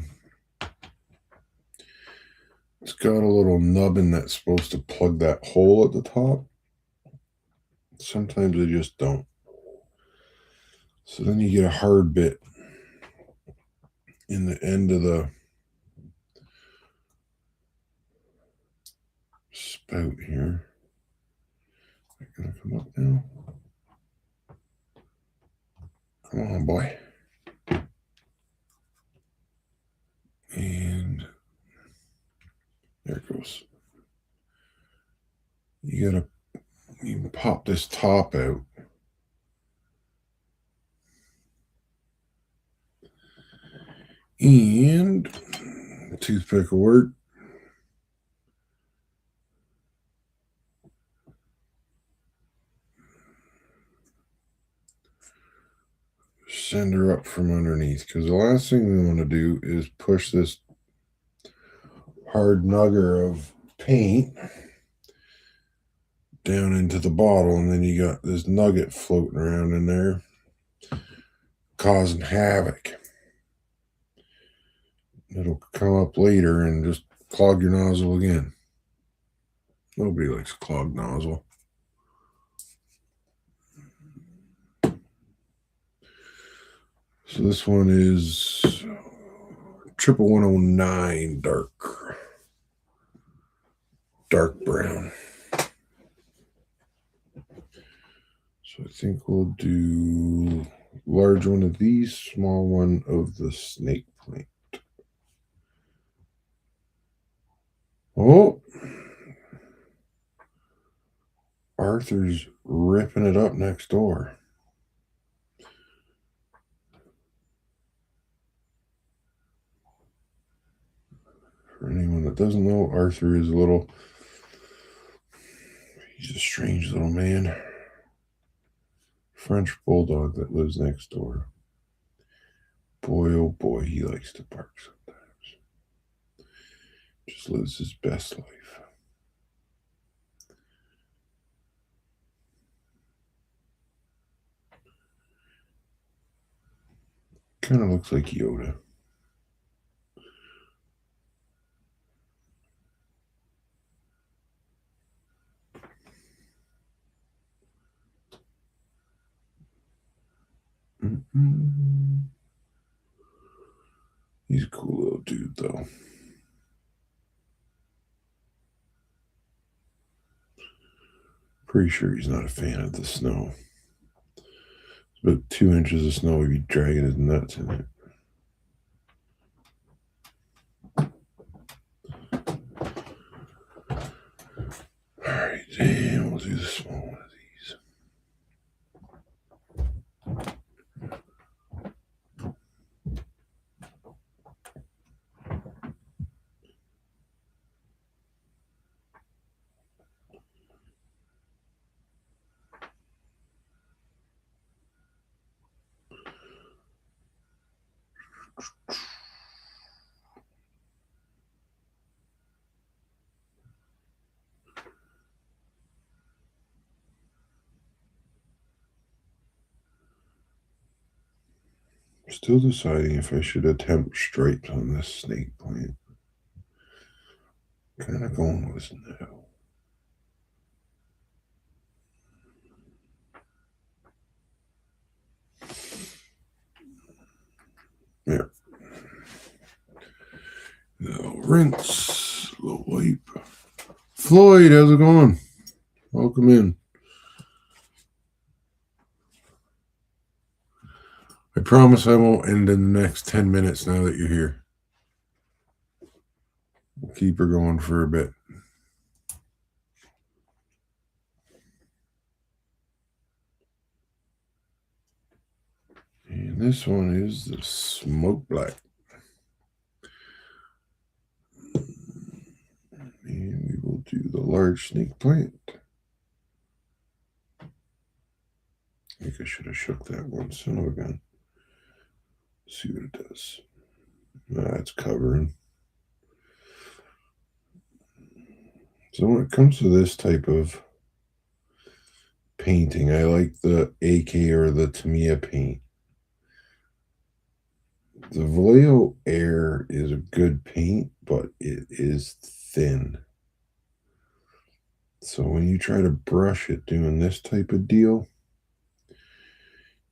[SPEAKER 1] it's got a little nubbin that's supposed to plug that hole at the top. Sometimes they just don't. So then you get a hard bit in the end of the spout here. Is it gonna come up now? Come on, boy. And there it goes. You can pop this top out. And toothpick will work. send her up from underneath, because the last thing we want to do is push this hard nugger of paint down into the bottle, and then you got this nugget floating around in there causing havoc. It'll come up later and just clog your nozzle again. Nobody likes a clogged nozzle. So this one is 11109 dark brown. So I think we'll do large one of these, small one of the snake plant. Oh, Arthur's ripping it up next door. For anyone that doesn't know, Arthur is he's a strange little man. French bulldog that lives next door. Boy, oh boy, he likes to bark sometimes. Just lives his best life. Kind of looks like Yoda. He's a cool little dude, though. Pretty sure he's not a fan of the snow. It's about 2 inches of snow, he'd be dragging his nuts in it. Alright, and we'll do the small one of these. Still deciding if I should attempt stripes on this snake plant. Kind of going with no. Yeah. Little rinse, little wipe. Floyd, how's it going? Welcome in. I promise I won't end in the next 10 minutes now that you're here. We'll keep her going for a bit. And this one is the smoke black. And we will do the large snake plant. I think I should have shook that one, son of a gun. See what it does. It's covering. So when it comes to this type of painting, I like the AK or the Tamiya paint. The Vallejo Air is a good paint, but it is thin. So when you try to brush it doing this type of deal,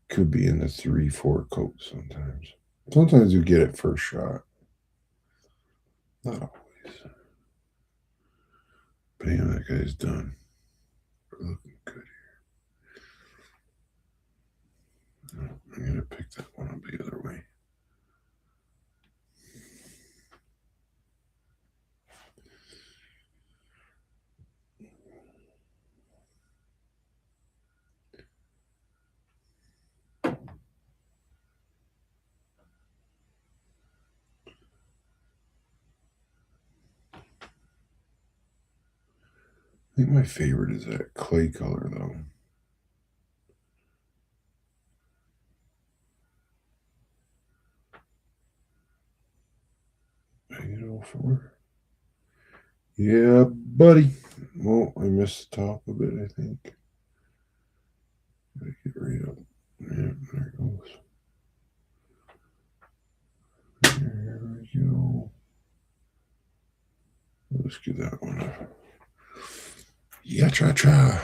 [SPEAKER 1] could be in the 3-4 coat sometimes. Sometimes you get it first shot. Not always. Bam, that guy's done. We're looking good here. No, I'm going to pick that one up the other way. I think my favorite is that clay color, though. 804. Yeah, buddy. Well, I missed the top of it, I think. Gotta get right up. Yeah, there it goes. There we go. Let's get that one up. Yeah, cha-cha.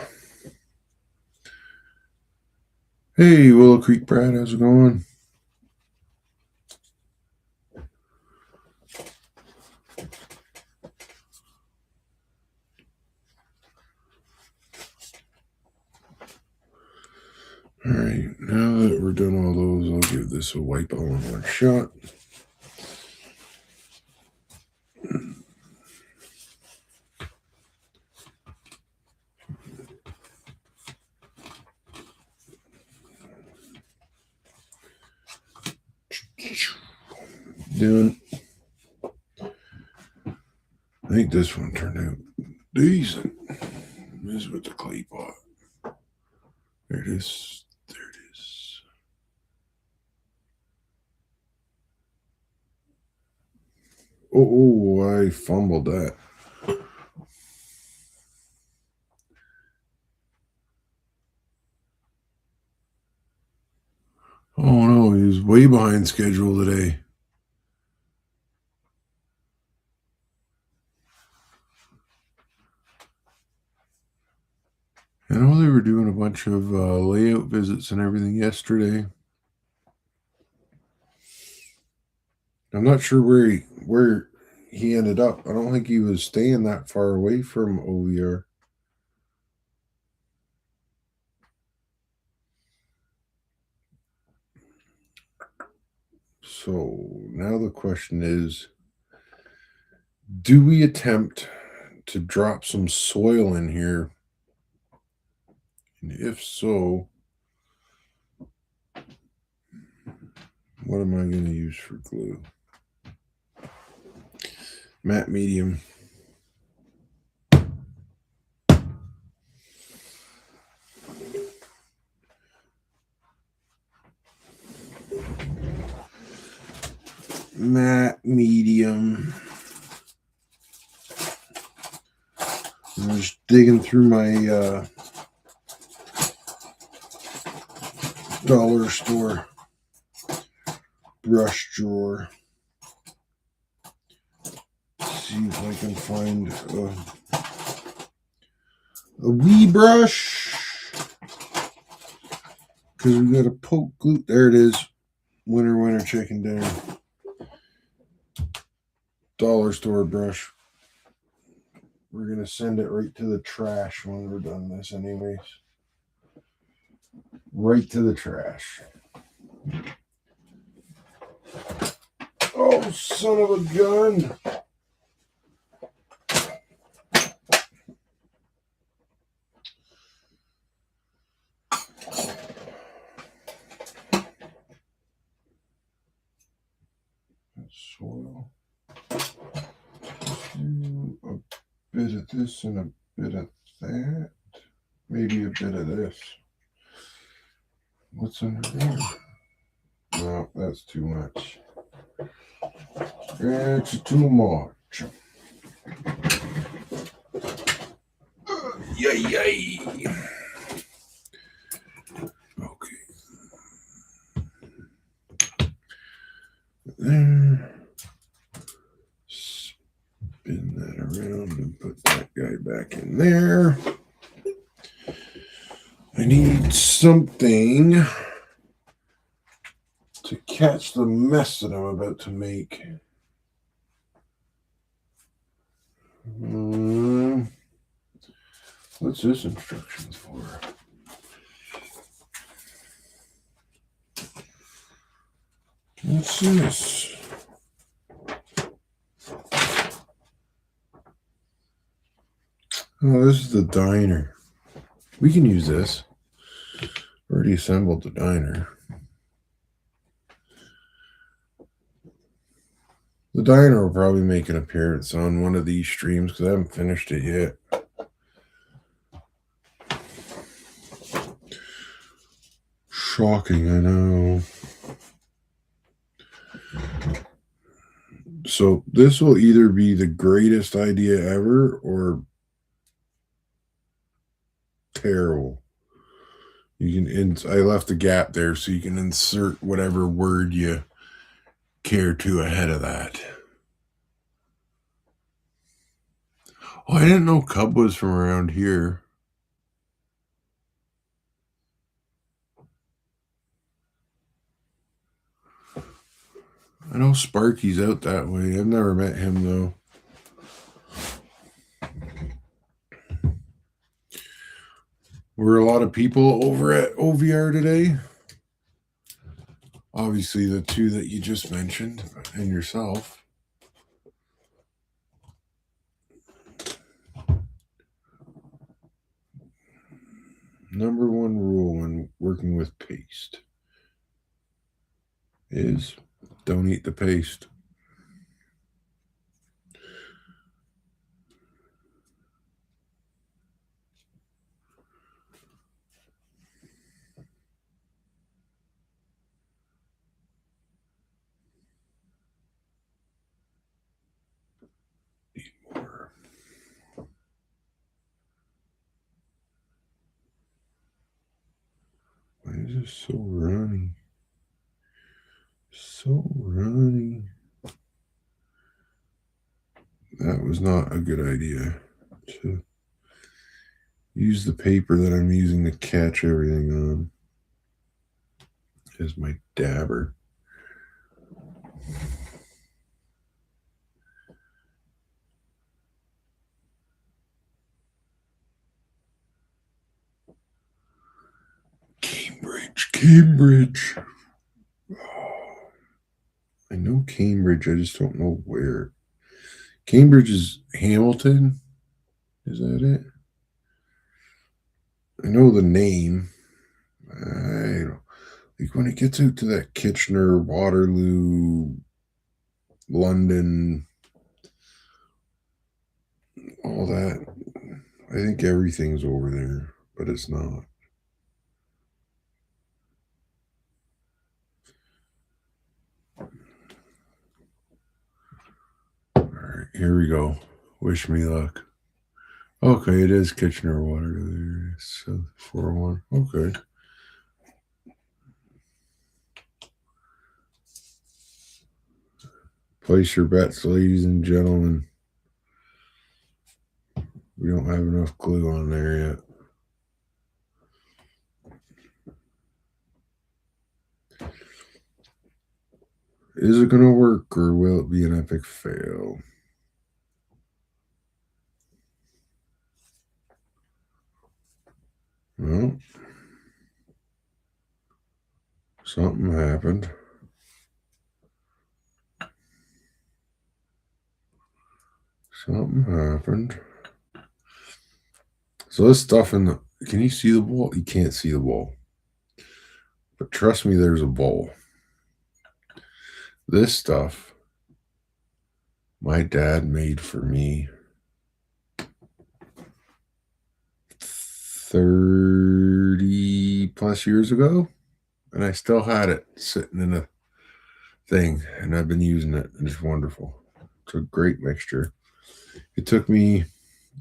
[SPEAKER 1] Hey, Willow Creek Brad, how's it going? All right, now that we're done all those, I'll give this a wipe all in one shot. Done. I think this one turned out decent. This is with the clay pot. There it is. There it is. Oh, I fumbled that. Oh no, he was way behind schedule today. I know they were doing a bunch of layout visits and everything yesterday. I'm not sure where he ended up. I don't think he was staying that far away from OVR. So now the question is, do we attempt to drop some soil in here? And if so, what am I going to use for glue? Matte medium. Matte medium. I'm just digging through my dollar store brush drawer. See if I can find a wee brush. Because we got a poke glue. There it is. Winter chicken dinner. Dollar store brush. We're going to send it right to the trash when we're done this anyways. Right to the trash. Oh, son of a gun. Soil. Do a bit of this and a bit of that. Maybe a bit of this. What's under there? No, that's too much. It's too much. Yay! Okay. There. Spin that around and put that guy back in there. I need something to catch the mess that I'm about to make. What's this instructions for? What's this? Oh, this is the diner. We can use this. Already assembled the diner. The diner will probably make an appearance on one of these streams because I haven't finished it yet. Shocking, I know. So this will either be the greatest idea ever or terrible. You can. I left a gap there so you can insert whatever word you care to ahead of that. Oh, I didn't know Cub was from around here. I know Sparky's out that way. I've never met him though. Were a lot of people over at OVR today? Obviously, the two that you just mentioned and yourself. Number one rule when working with paste is don't eat the paste. Need more. Why is this so runny? So runny. That was not a good idea to use the paper that I'm using to catch everything on as my dabber. Cambridge. I know Cambridge, I just don't know where. Cambridge is Hamilton. Is that it? I know the name. I don't like when it gets out to that Kitchener, Waterloo, London, all that. I think everything's over there, but it's not. All right, here we go. Wish me luck. Okay, it is Kitchener, Waterloo. So 401. Okay. Place your bets, ladies and gentlemen. We don't have enough glue on there yet. Is it going to work or will it be an epic fail? Well, something happened. Something happened. So this stuff in the, can you see the ball? You can't see the ball. But trust me, there's a bowl. This stuff my dad made for me 30 plus years ago. And I still had it sitting in a thing. And I've been using it. And it's wonderful. It's a great mixture. It took me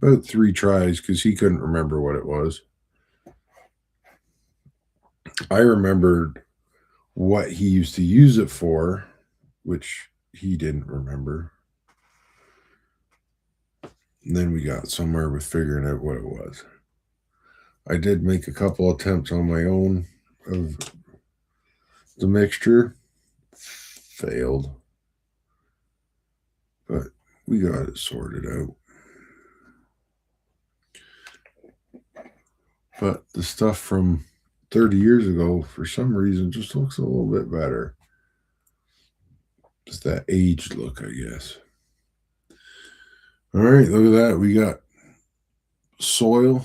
[SPEAKER 1] about 3 tries because he couldn't remember what it was. I remembered what he used to use it for, which he didn't remember. And then we got somewhere with figuring out what it was. I did make a couple attempts on my own of the mixture. Failed. But we got it sorted out. But the stuff from 30 years ago, for some reason, just looks a little bit better. It's that aged look, I guess. All right, look at that. We got soil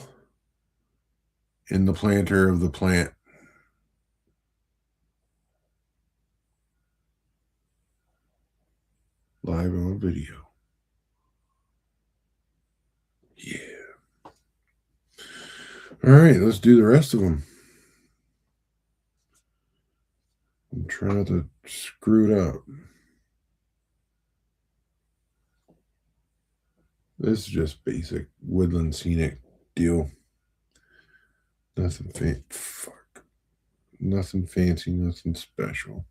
[SPEAKER 1] in the planter of the plant. Live on video. Yeah. All right, let's do the rest of them. I'm trying not to screw it up. This is just basic woodland scenic deal. Nothing nothing fancy, nothing special.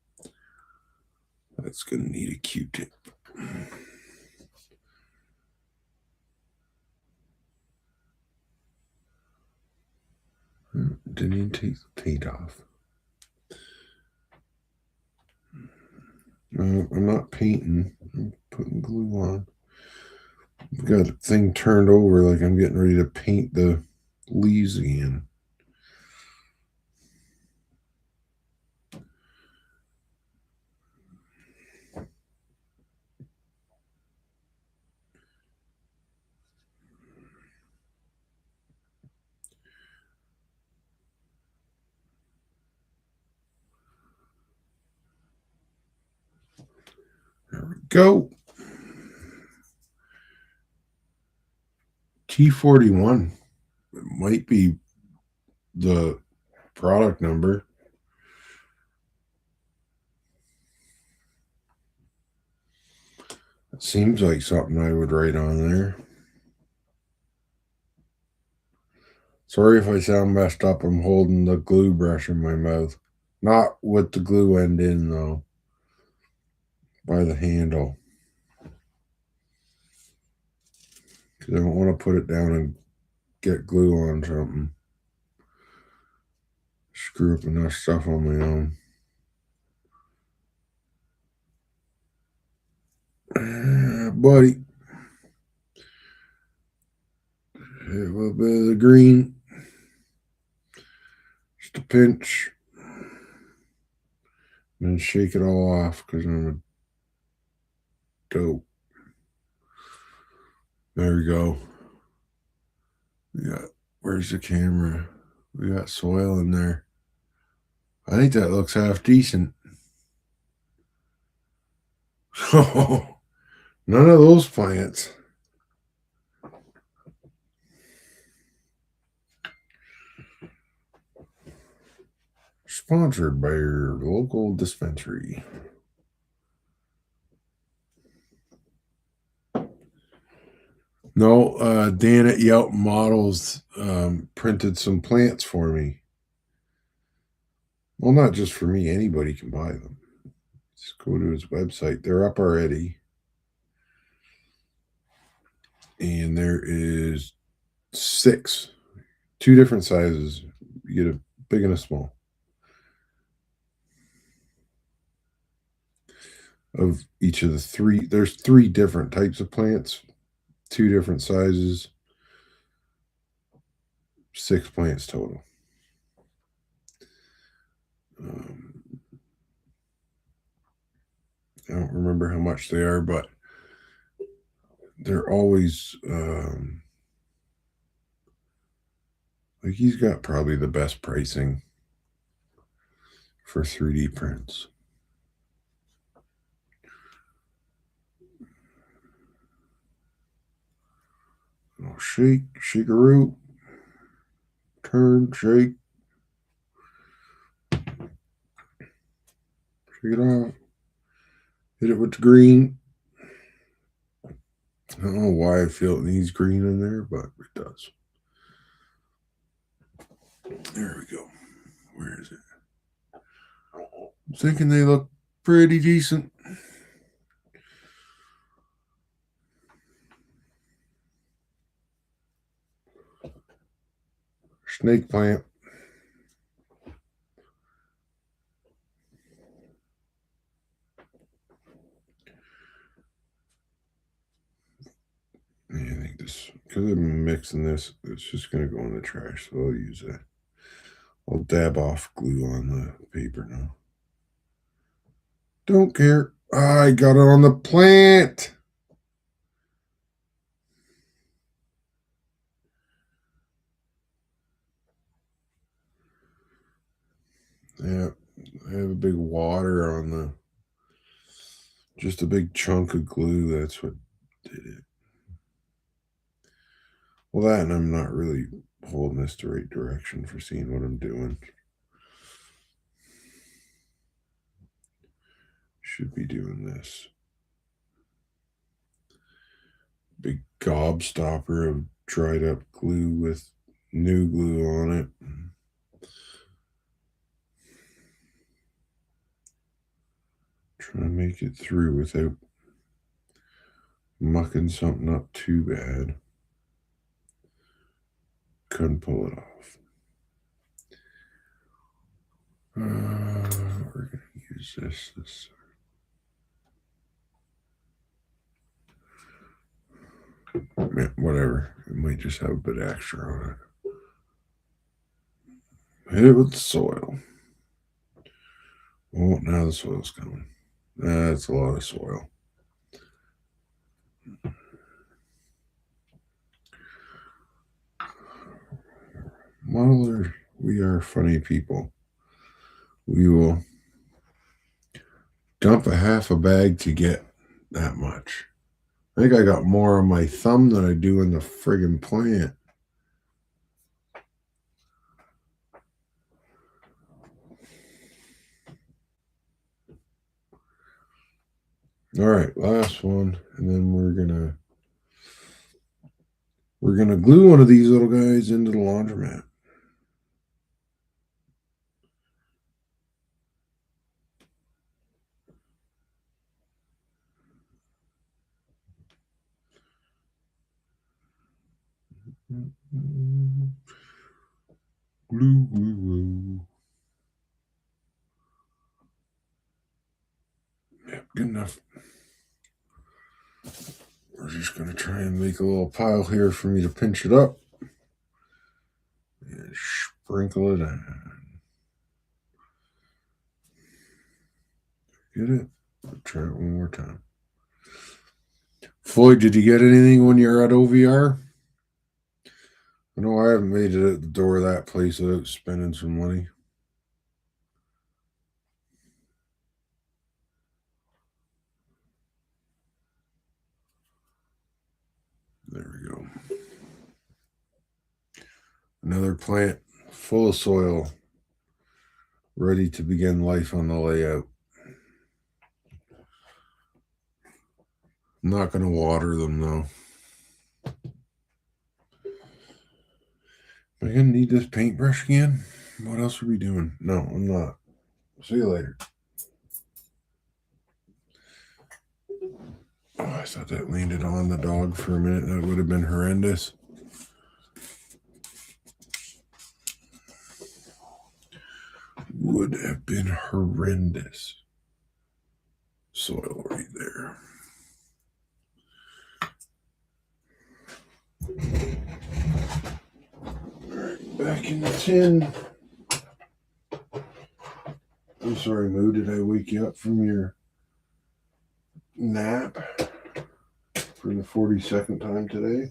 [SPEAKER 1] That's gonna need a Q-tip. Didn't even take the paint off. I'm not painting. I'm putting glue on. I've got the thing turned over like I'm getting ready to paint the leaves again. There we go. T41. It might be the product number. It seems like something I would write on there. Sorry if I sound messed up. I'm holding the glue brush in my mouth. Not with the glue end in, though. By the handle. Because I don't want to put it down and get glue on something. Screw up enough stuff on my own. Buddy. A little bit of the green. Just a pinch. And then shake it all off because I'm a dope. There we go. Where's the camera? We got soil in there. I think that looks half decent. Oh, none of those plants. Sponsored by your local dispensary. No, Dan at Yelton Models printed some plants for me. Well, not just for me. Anybody can buy them. Just go to his website. They're up already. And there is 6. 2 different sizes. You get a big and a small. Of each of the 3. There's 3 different types of plants. 2 different sizes. 6 plants total. I don't remember how much they are, but they're always like he's got probably the best pricing for 3D prints. Oh, shake, shakeroo, turn, shake, shake it off, hit it with the green. I don't know why I feel it needs green in there, but it does. There we go. Where is it? I'm thinking they look pretty decent. Snake plant. Yeah, I think this, because I'm mixing this, it's just going to go in the trash, so I'll use that. I'll dab off glue on the paper now. Don't care. I got it on the plant. Yeah, I have a big water on the, just a big chunk of glue. That's what did it. Well, that, and I'm not really holding this the right direction for seeing what I'm doing. Should be doing this. big gobstopper of dried up glue with new glue on it. Trying to make it through without mucking something up too bad. Couldn't pull it off. We're going to use this. Man, whatever. It might just have a bit extra on it. Hit it with the soil. Oh, now the soil's coming. That's a lot of soil. Modeler, we are funny people. We will dump a half a bag to get that much. I think I got more on my thumb than I do in the friggin' plant. All right, last one, and then we're gonna glue one of these little guys into the laundromat. Glue, glue, glue. Yep, good enough. We're just going to try and make a little pile here for me to pinch it up and sprinkle it on. Get it? I'll try it one more time. Floyd, did you get anything when you're at OVR? I know I haven't made it at the door of that place without spending some money. There we go. Another plant full of soil, ready to begin life on the layout. I'm not going to water them though. Am I going to need this paintbrush again? What else are we doing? No, I'm not. See you later. Oh, I thought that landed on the dog for a minute. That would have been horrendous. Would have been horrendous. Soil right there. All right, back in the tin. I'm sorry, Moo. Did I wake you up from your nap for the 42nd time today?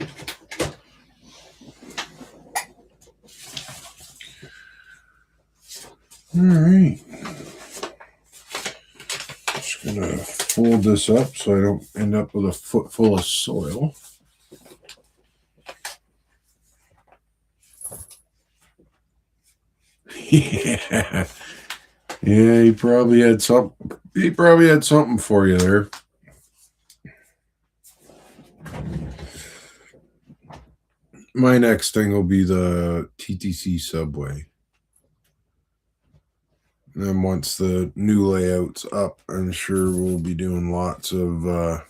[SPEAKER 1] All right. Just gonna fold this up so I don't end up with a foot full of soil. Yeah. Yeah, he probably had something for you there. My next thing will be the TTC subway. And then once the new layout's up, I'm sure we'll be doing lots of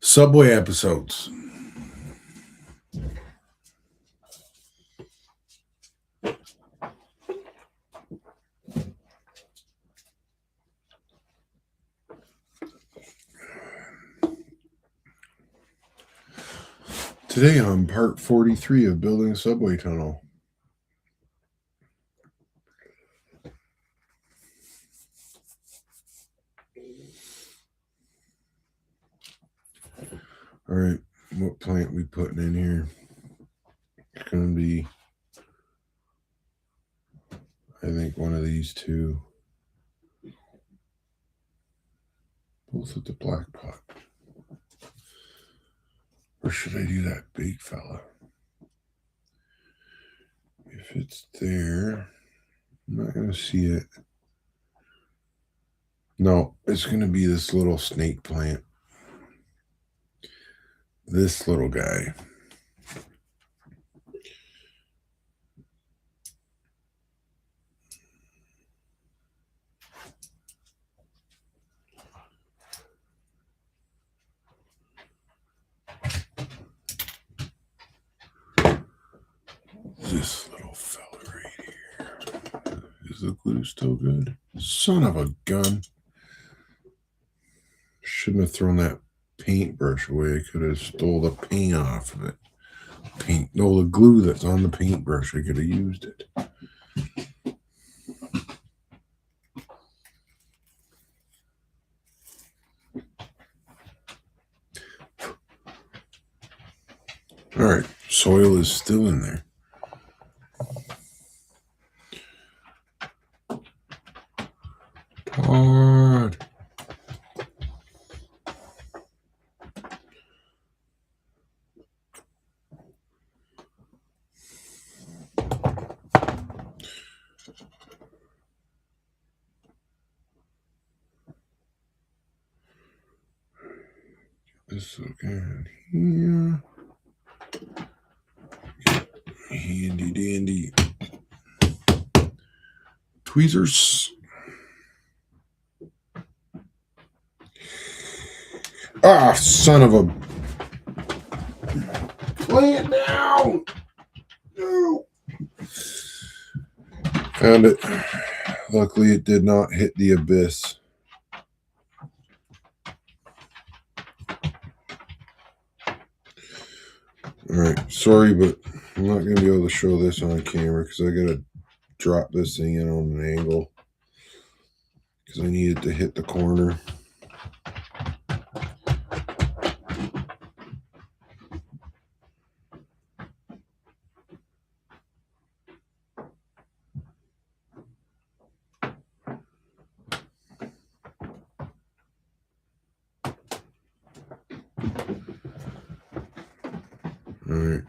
[SPEAKER 1] subway episodes. Today on part 43 of building a subway tunnel. All right, what plant we putting in here? It's going to be, I think, one of these two. Both with the black pot. Or should I do that big fella? If it's there, I'm not going to see it. No, it's going to be this little snake plant. this little guy. This little fella right here. Is the glue still good? Son of a gun. Shouldn't have thrown that paintbrush away. I could have stole the paint off of it. No, the glue that's on the paintbrush. I could have used it. All right, soil is still in there. Hard. This again here. Handy dandy tweezers. Ah, son of a. Lay it down. No. Found it. Luckily, it did not hit the abyss. All right, sorry, but I'm not going to be able to show this on camera because I got to drop this thing in on an angle because I need it to hit the corner. All right.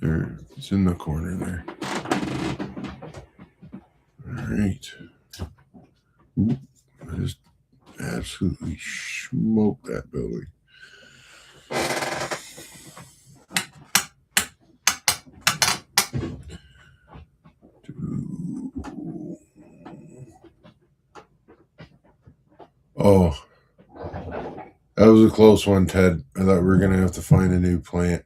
[SPEAKER 1] There, it's in the corner there. All right. Ooh, I just absolutely smoked that building. Oh, that was a close one, Ted. I thought we were going to have to find a new plant.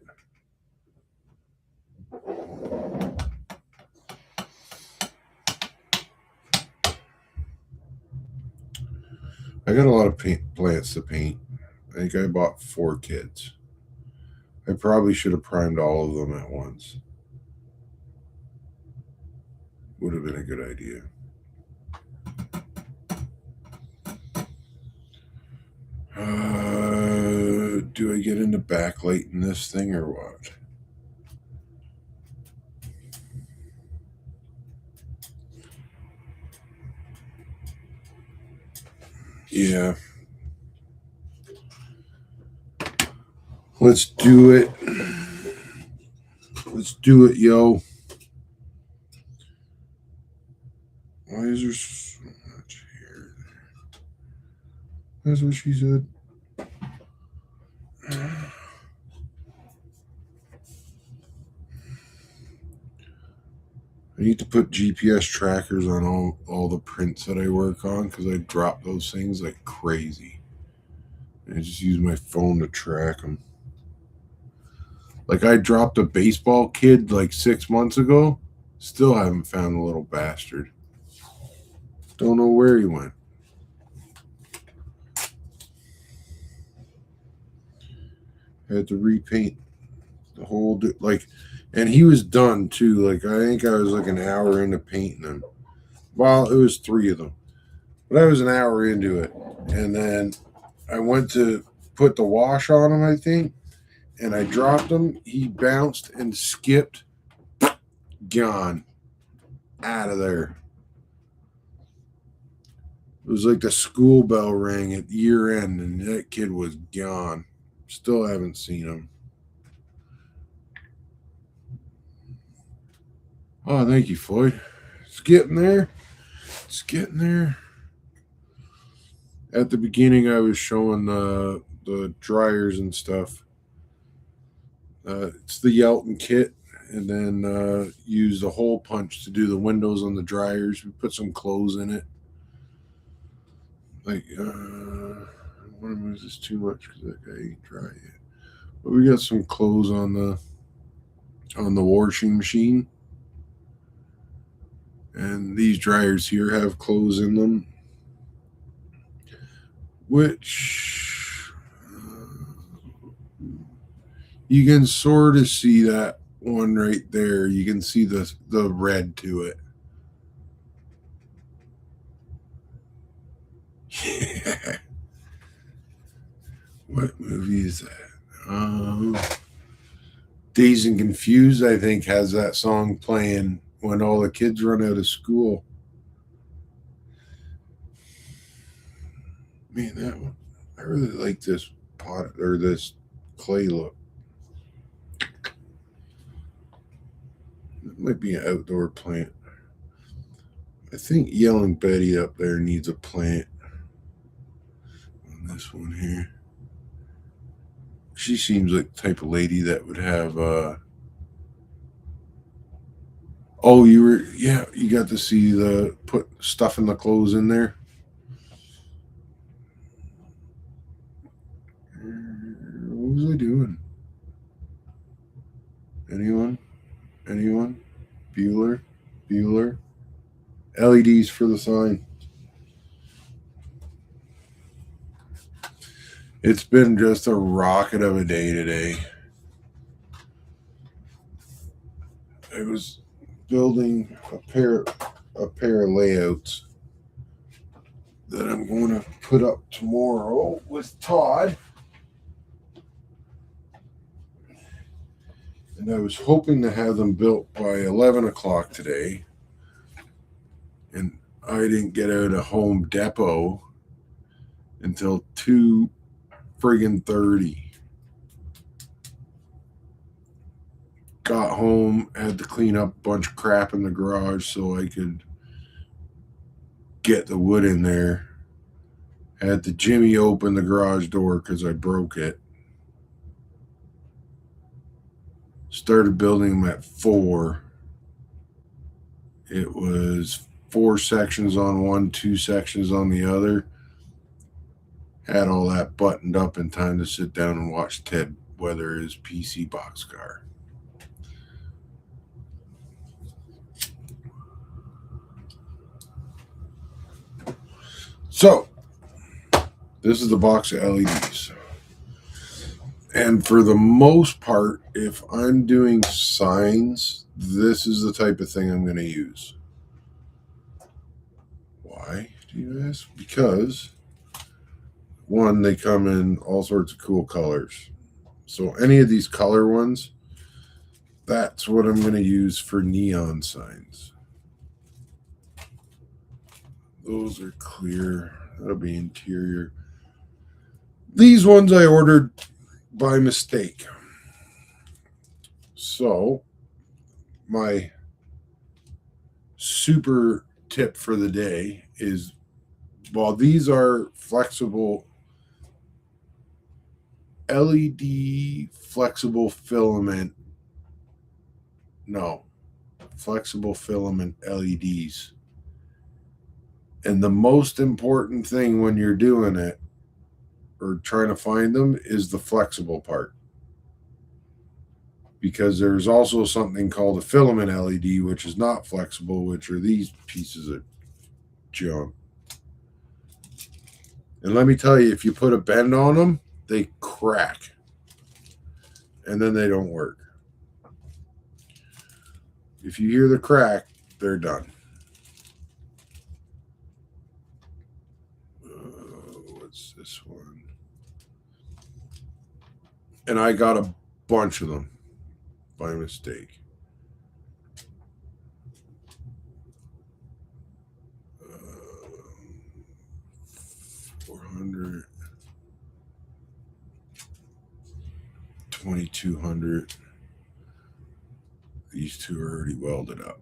[SPEAKER 1] I got a lot of plants to paint. I think I bought 4 kits. I probably should have primed all of them at once. Would have been a good idea. Do I get into backlighting this thing or what? Yeah. Let's do it. Let's do it, yo. Why is there so much here? That's what she said. I need to put GPS trackers on all the prints that I work on because I drop those things like crazy. I just use my phone to track them. Like I dropped a baseball kid like 6 months ago. Still haven't found the little bastard. Don't know where he went. I had to repaint the whole and he was done too. Like I think I was like an hour into painting him. Well, it was 3 of them, but I was an hour into it, and then I went to put the wash on him, I think, and I dropped him. He bounced and skipped. Gone. Out of there. It was like the school bell rang at year end, and that kid was gone. Still haven't seen him. Oh, thank you, Floyd. It's getting there. It's getting there. At the beginning, I was showing the dryers and stuff. It's the Yelton kit, and then use the hole punch to do the windows on the dryers. We put some clothes in it. Like, I don't want to move this too much because that guy ain't dry yet. But we got some clothes on the washing machine, and these dryers here have clothes in them, which you can sort of see that one right there. You can see the red to it. What movie is that? Dazed and Confused, I think, has that song playing when all the kids run out of school. Man, that one. I really like this pot or this clay look. It might be an outdoor plant. I think Yelling Betty up there needs a plant. On this one here. She seems like the type of lady that would have oh, you got to see the put stuff in the clothes in there. What was I doing? Anyone? Anyone? Bueller? LEDs for the sign. It's been just a rocket of a day today. I was building a pair of layouts that I'm going to put up tomorrow with Todd. And I was hoping to have them built by 11 o'clock today. And I didn't get out of Home Depot until 2 friggin' 30. Got home, had to clean up a bunch of crap in the garage so I could get the wood in there. Had the Jimmy open the garage door because I broke it. Started building them at 4. It was 4 sections on one, 2 sections on the other. Had all that buttoned up in time to sit down and watch Ted weather his PC boxcar. So, this is the box of LEDs. And for the most part, if I'm doing signs, this is the type of thing I'm going to use. Why, do you ask? Because, one, they come in all sorts of cool colors. So any of these color ones, that's what I'm going to use for neon signs. Those are clear. That'll be interior. These ones I ordered by mistake. So, my super tip for the day is while these are flexible LED flexible filament LEDs. And the most important thing when you're doing it or trying to find them is the flexible part. Because there's also something called a filament LED, which is not flexible, which are these pieces of junk. And let me tell you, if you put a bend on them, they crack. And then they don't work. If you hear the crack, they're done. What's this one? And I got a bunch of them by mistake. 400, 2200. These two are already welded up.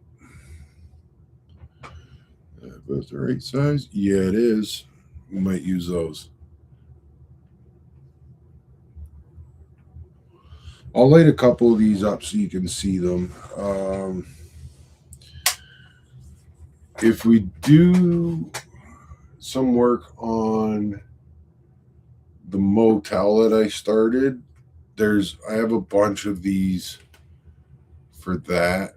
[SPEAKER 1] Both the right size? Yeah, it is. we might use those. I'll light a couple of these up so you can see them. If we do some work on the motel that I started, I have a bunch of these for that.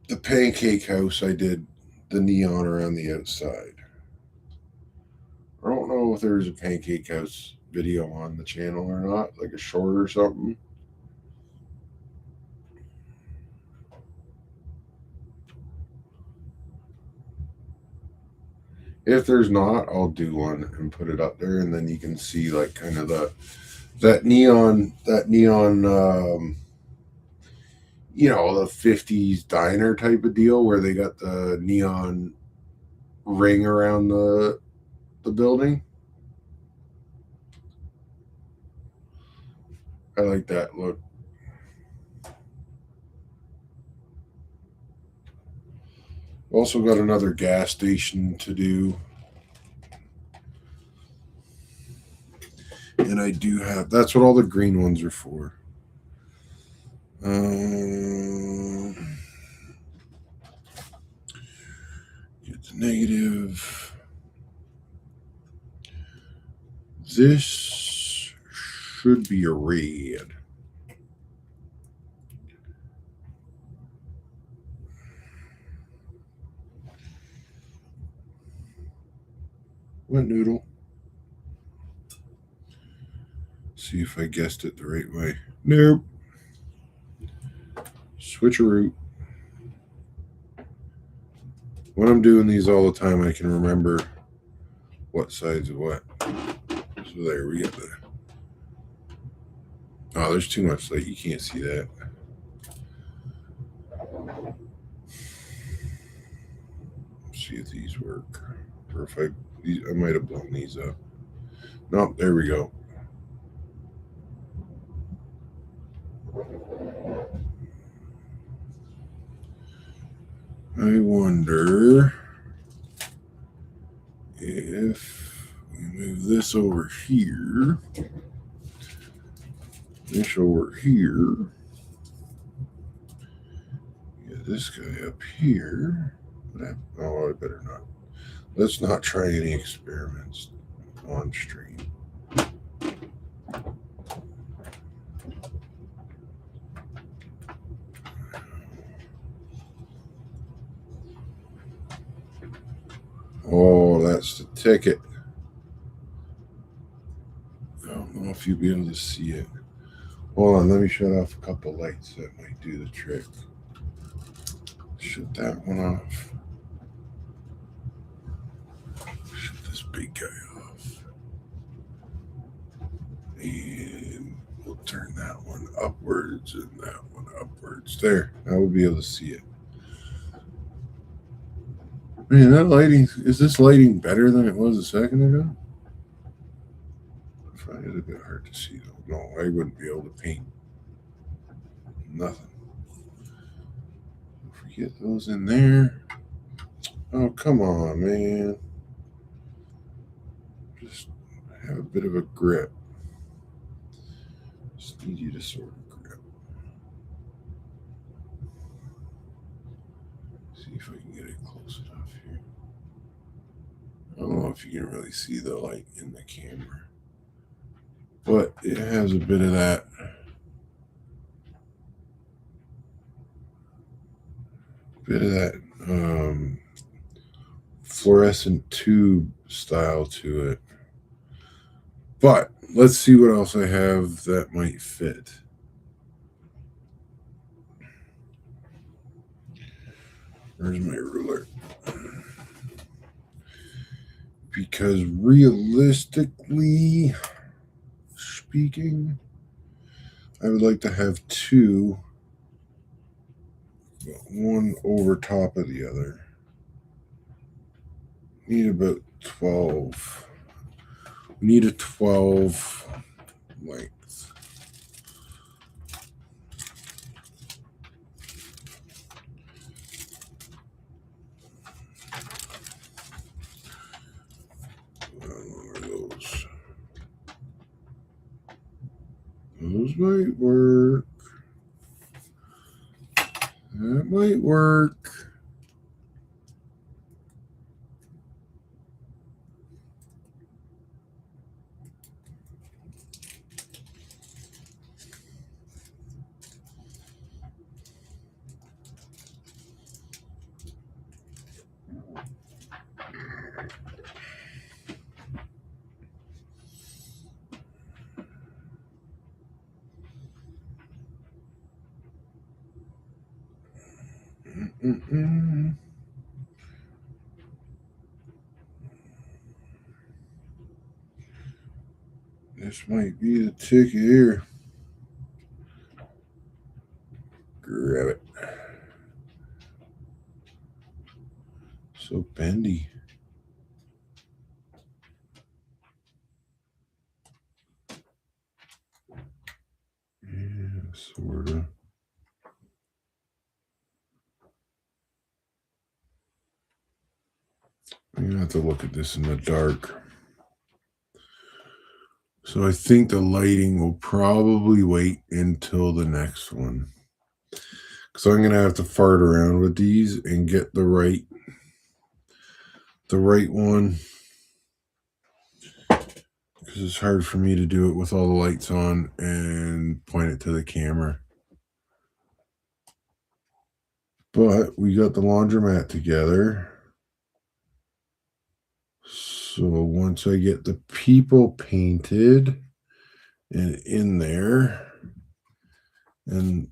[SPEAKER 1] The pancake house, I did the neon around the outside. I don't know if there's a pancake house video on the channel or not, like a short or something. If there's not, I'll do one and put it up there, and then you can see like kind of that neon you know, the 50s diner type of deal where they got the neon ring around the building. I like that look. Also got another gas station to do. And I do have, that's what all the green ones are for. Get the negative. This should be a red. What noodle? See if I guessed it the right way. Nope. Switcheroo. When I'm doing these all the time, I can remember what sides of what. So there we get the. Oh, there's too much light. You can't see that. Let's see if these work. Or if I might have blown these up. No, there we go. I wonder if we move this over here, this over here, get this guy up here. Oh, I better not. Let's not try any experiments on stream. Oh, that's the ticket. I don't know if you'll be able to see it. Hold on, let me shut off a couple lights. That might do the trick. Shut that one off. Shut this big guy off. And we'll turn that one upwards and that one upwards. There, now we'll be able to see it. Man, that lighting, is this lighting better than it was a second ago? I find it a bit hard to see though. No, I wouldn't be able to paint nothing. If we get those in there. Oh, come on, man. Just have a bit of a grip. Just need you to sort of grip. See if I can get it close enough here. I don't know if you can really see the light in the camera, but it has a bit of that fluorescent tube style to it. But let's see what else I have that might fit. Where's my ruler? Because realistically speaking, I would like to have two, one over top of the other. Need about 12. We need a 12 length. Those might work. That might work. This might be the ticket here. Grab it. So bendy. Yeah, sorta. I'm gonna have to look at this in the dark. So I think the lighting will probably wait until the next one. So I'm gonna have to fart around with these and get the right one. Because it's hard for me to do it with all the lights on and point it to the camera. But we got the laundromat together. So once I get the people painted and in there, and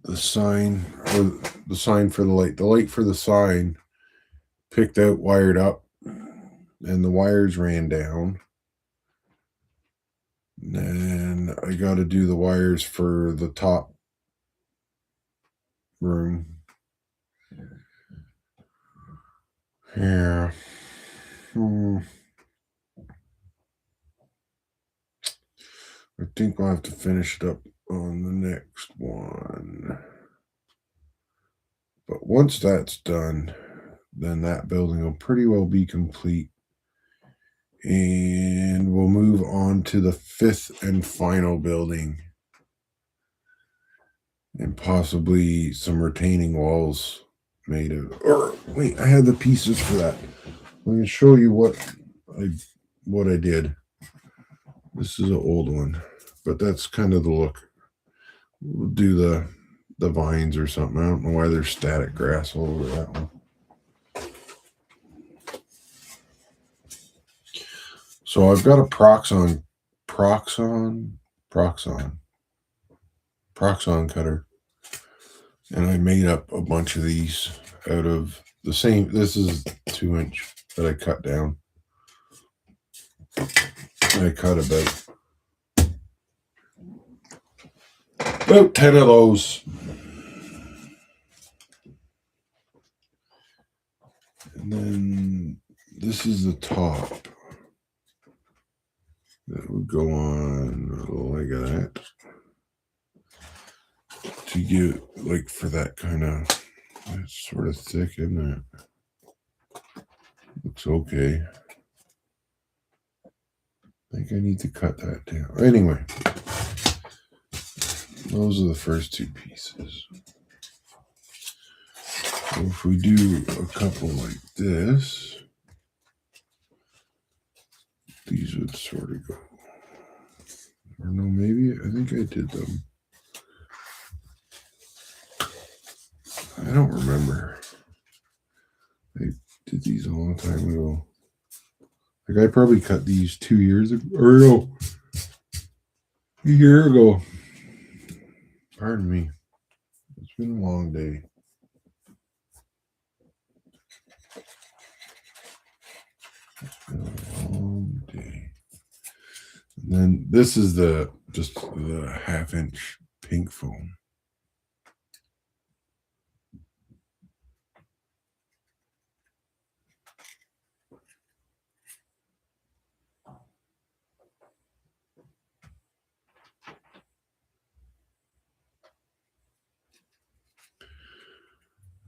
[SPEAKER 1] the sign for the light for the sign picked out, wired up, and the wires ran down. And I got to do the wires for the top room. Yeah. I think I'll have to finish it up on the next one. But once that's done, then that building will pretty well be complete. And we'll move on to the 5th and final building. And possibly some retaining walls made of, or wait, I had the pieces for that. Let me show you what I did. This is an old one, but that's kind of the look. We'll do the vines or something. I don't know why there's static grass all over that one. So I've got a Proxon cutter, and I made up a bunch of these out of the same. This is 2-inch that I cut down. I cut about 10 of those. And then this is the top. That would go on like that. To get, like, for that kind of, it's sort of thick, isn't it? Looks okay. I think I need to cut that down. Anyway, those are the first 2 pieces. So if we do a couple like this, these would sort of go. Or no, maybe, I think I did them. I don't remember. I did these a long time ago. Like, I probably cut these 2 years ago, or no, a year ago. Pardon me. It's been a long day. And then this is just the 1/2-inch pink foam.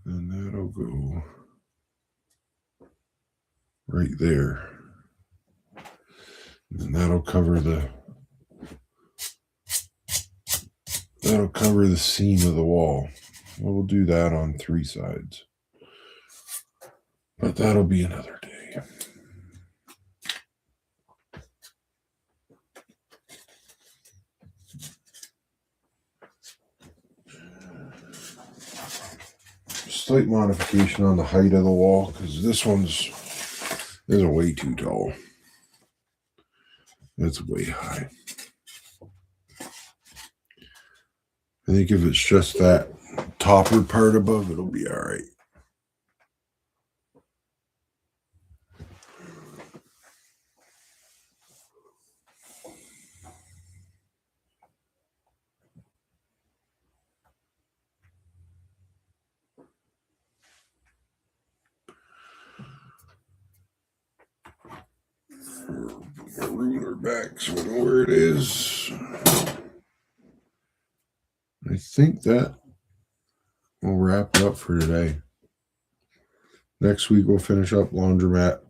[SPEAKER 1] And that'll go right there. And that'll cover the it'll cover the seam of the wall. We'll do that on 3 sides. But that'll be another day. Slight modification on the height of the wall, because this one's is way too tall. That's way high. I think if it's just that topper part above, it'll be all right. Put my ruler back so I know where it is. I think that will wrap it up for today. Next week we'll finish up laundromat,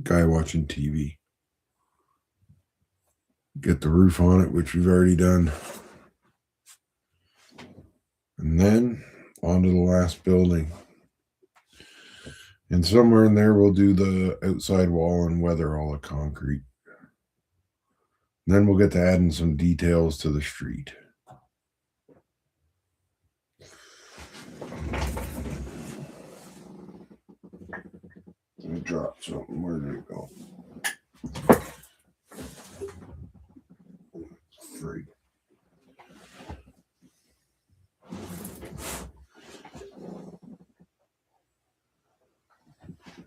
[SPEAKER 1] guy watching TV. Get the roof on it, which we've already done. And then on to the last building. And somewhere in there we'll do the outside wall and weather all the concrete. And then we'll get to adding some details to the street. Let me drop something. Where did it go? Free.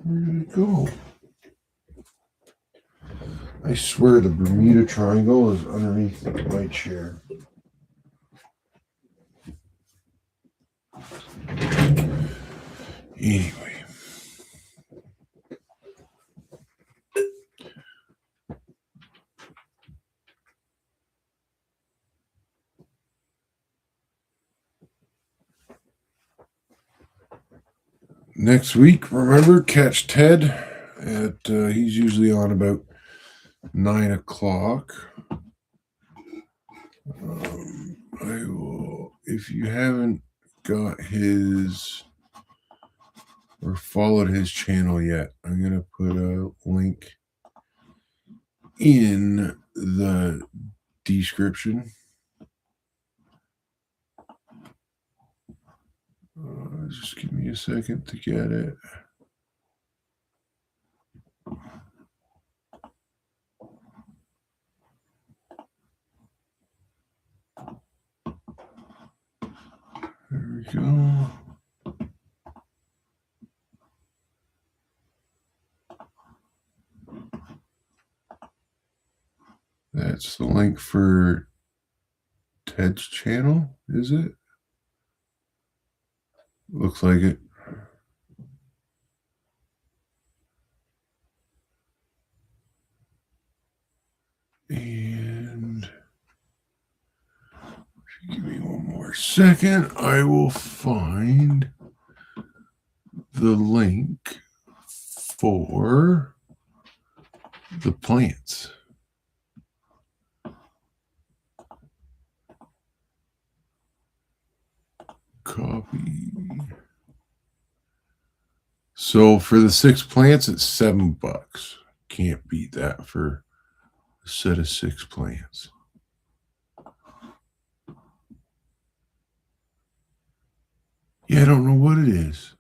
[SPEAKER 1] Where did it go? I swear the Bermuda Triangle is underneath my chair. Anyway. Next week, remember, catch Ted at, he's usually on about 9 o'clock. I will, if you haven't got his or followed his channel yet, I'm going to put a link in the description. Just give me a second to get it. There we go. That's the link for Ted's channel, is it? Looks like it. And give me one more second. I will find the link for the plants. Copy. So for the 6 plants, it's $7. Can't beat that for a set of 6 plants. Yeah, I don't know what it is.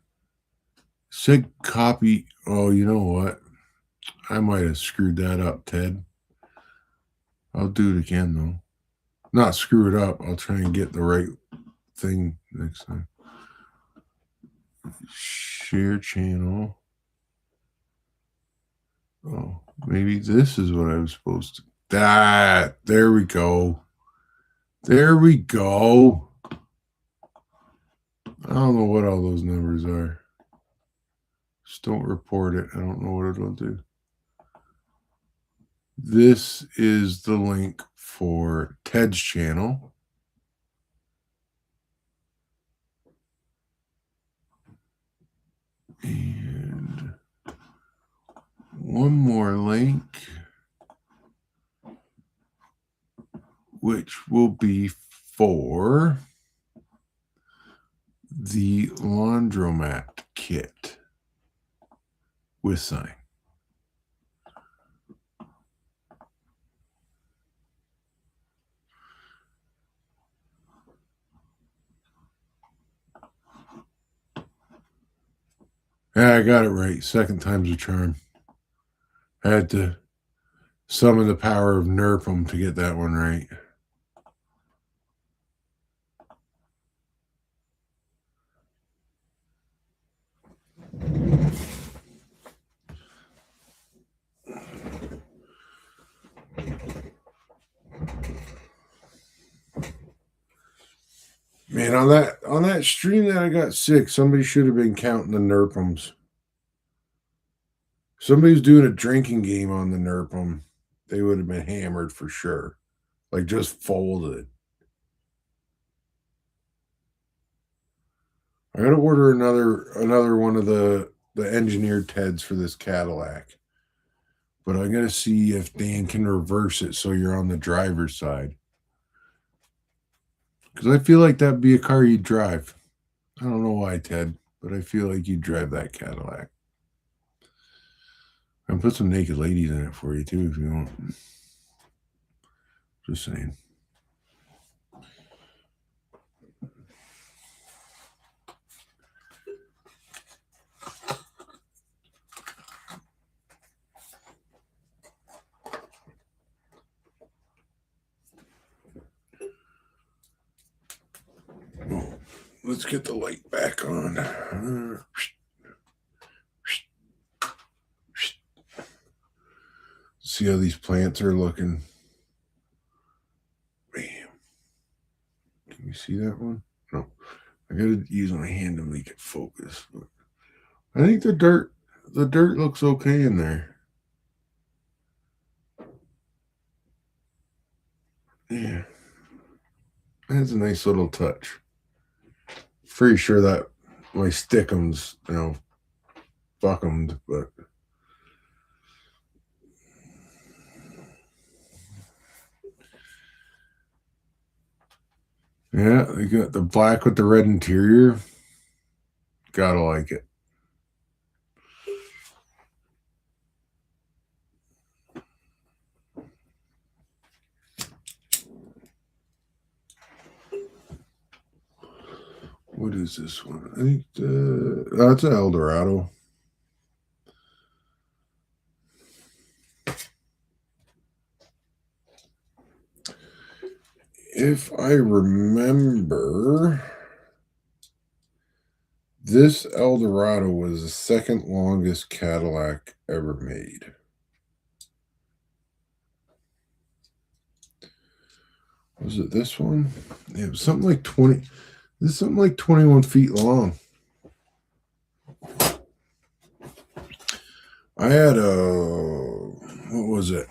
[SPEAKER 1] Said copy. Oh, you know what? I might have screwed that up, Ted. I'll do it again, though. Not screw it up. I'll try and get the right thing next time. Share channel. Oh, maybe this is what I was supposed to. There we go. There we go. I don't know what all those numbers are. Just don't report it. I don't know what it'll do. This is the link for Ted's channel. And one more link, which will be for the laundromat kit with sign. Yeah, I got it right. Second time's a charm. I had to summon the power of Nerpum to get that one right. Man, on that stream that I got sick, somebody should have been counting the Nerpums. Somebody was doing a drinking game on the Nerpum. They would have been hammered for sure. Like just folded. I gotta order another one of the engineered Teds for this Cadillac. But I gotta see if Dan can reverse it so you're on the driver's side. Because I feel like that'd be a car you'd drive. I don't know why, Ted, but I feel like you'd drive that Cadillac. I can put some naked ladies in it for you too if you want. Just saying. Oh, let's get the light back on. See how these plants are looking. Bam. Can you see that one? No. I gotta use my hand to make it focus. I think the dirt looks okay in there. Yeah. That's a nice little touch. Pretty sure that my stickums, fuck'emed, but yeah, they got the black with the red interior. Gotta like it. What is this one? I think that's an Eldorado. If I remember, this Eldorado was the second longest Cadillac ever made. Was it this one? Yeah, it was something like 20. This is something like 21 feet long. I had what was it?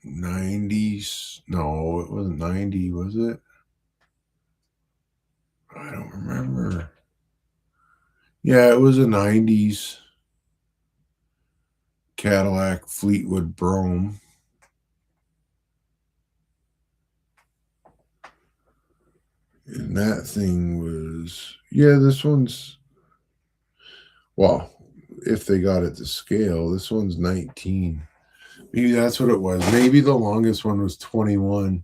[SPEAKER 1] 90s? No, it wasn't 90, was it? I don't remember. Yeah, it was a 90s Cadillac Fleetwood Brougham. And that thing was, yeah, this one's, well, if they got it to scale, this one's 19. Maybe that's what it was. Maybe the longest one was 21.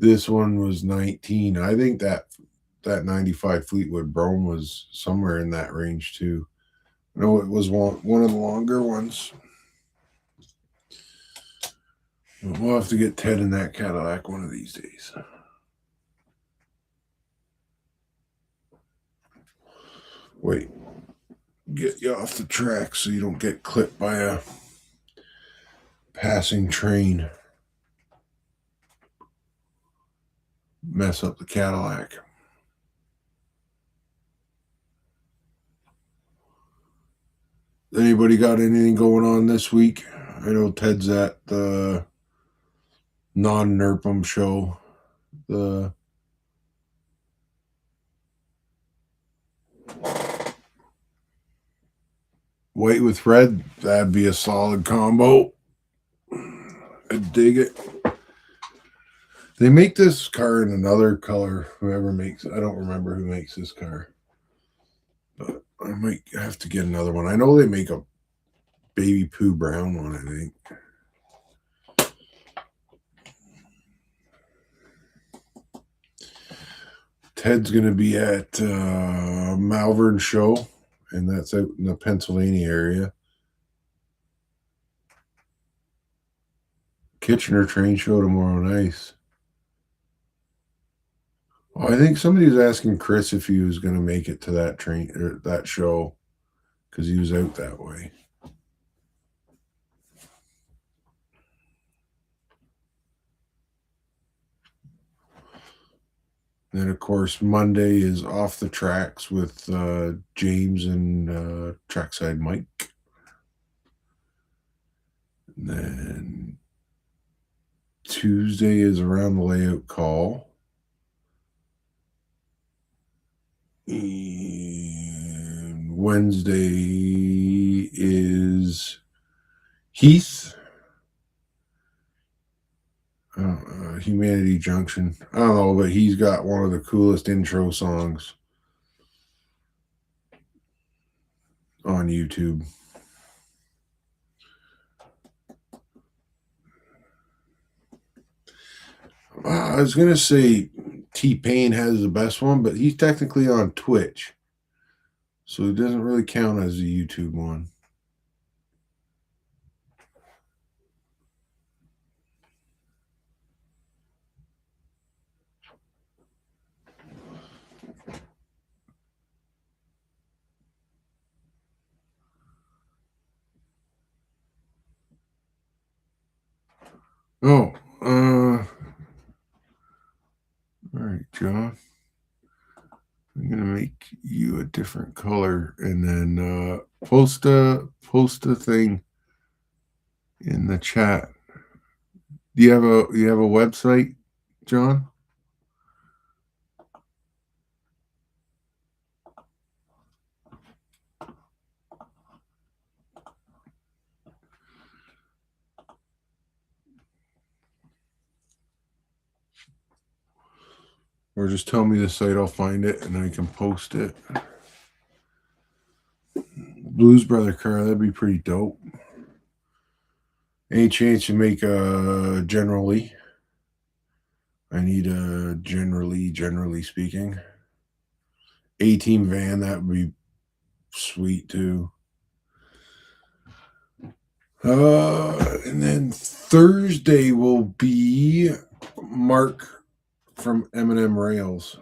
[SPEAKER 1] This one was 19. I think that 95 Fleetwood Brougham was somewhere in that range too. No, it was one of the longer ones. We'll have to get Ted in that Cadillac one of these days. Wait, get you off the track so you don't get clipped by a passing train. Mess up the Cadillac. Anybody got anything going on this week? I know Ted's at the non-Nerpum show. The white with red, that'd be a solid combo. I dig it. They make this car in another color. Whoever makes it, I don't remember who makes this car, but I might have to get another one. I know they make a baby poo brown one, I think. Ted's going to be at Malvern Show, and that's out in the Pennsylvania area. Kitchener train show tomorrow. Nice. Well, I think somebody was asking Chris if he was going to make it to that train or that show because he was out that way. And then, of course, Monday is Off the Tracks with James and Trackside Mike. And then Tuesday is Around the Layout Call. And Wednesday is Heath. Humanity Junction. I don't know, but he's got one of the coolest intro songs on YouTube. I was going to say T-Pain has the best one, but he's technically on Twitch. So it doesn't really count as a YouTube one. Oh, all right, John. I'm gonna make you a different color and then post a thing in the chat. Do you have a website, John? Or just tell me the site, I'll find it and I can post it. Blues Brother car, that'd be pretty dope. Any chance you make a generally? I need a generally speaking. A-team van, that would be sweet too. And then Thursday will be Mark from Eminem Rails,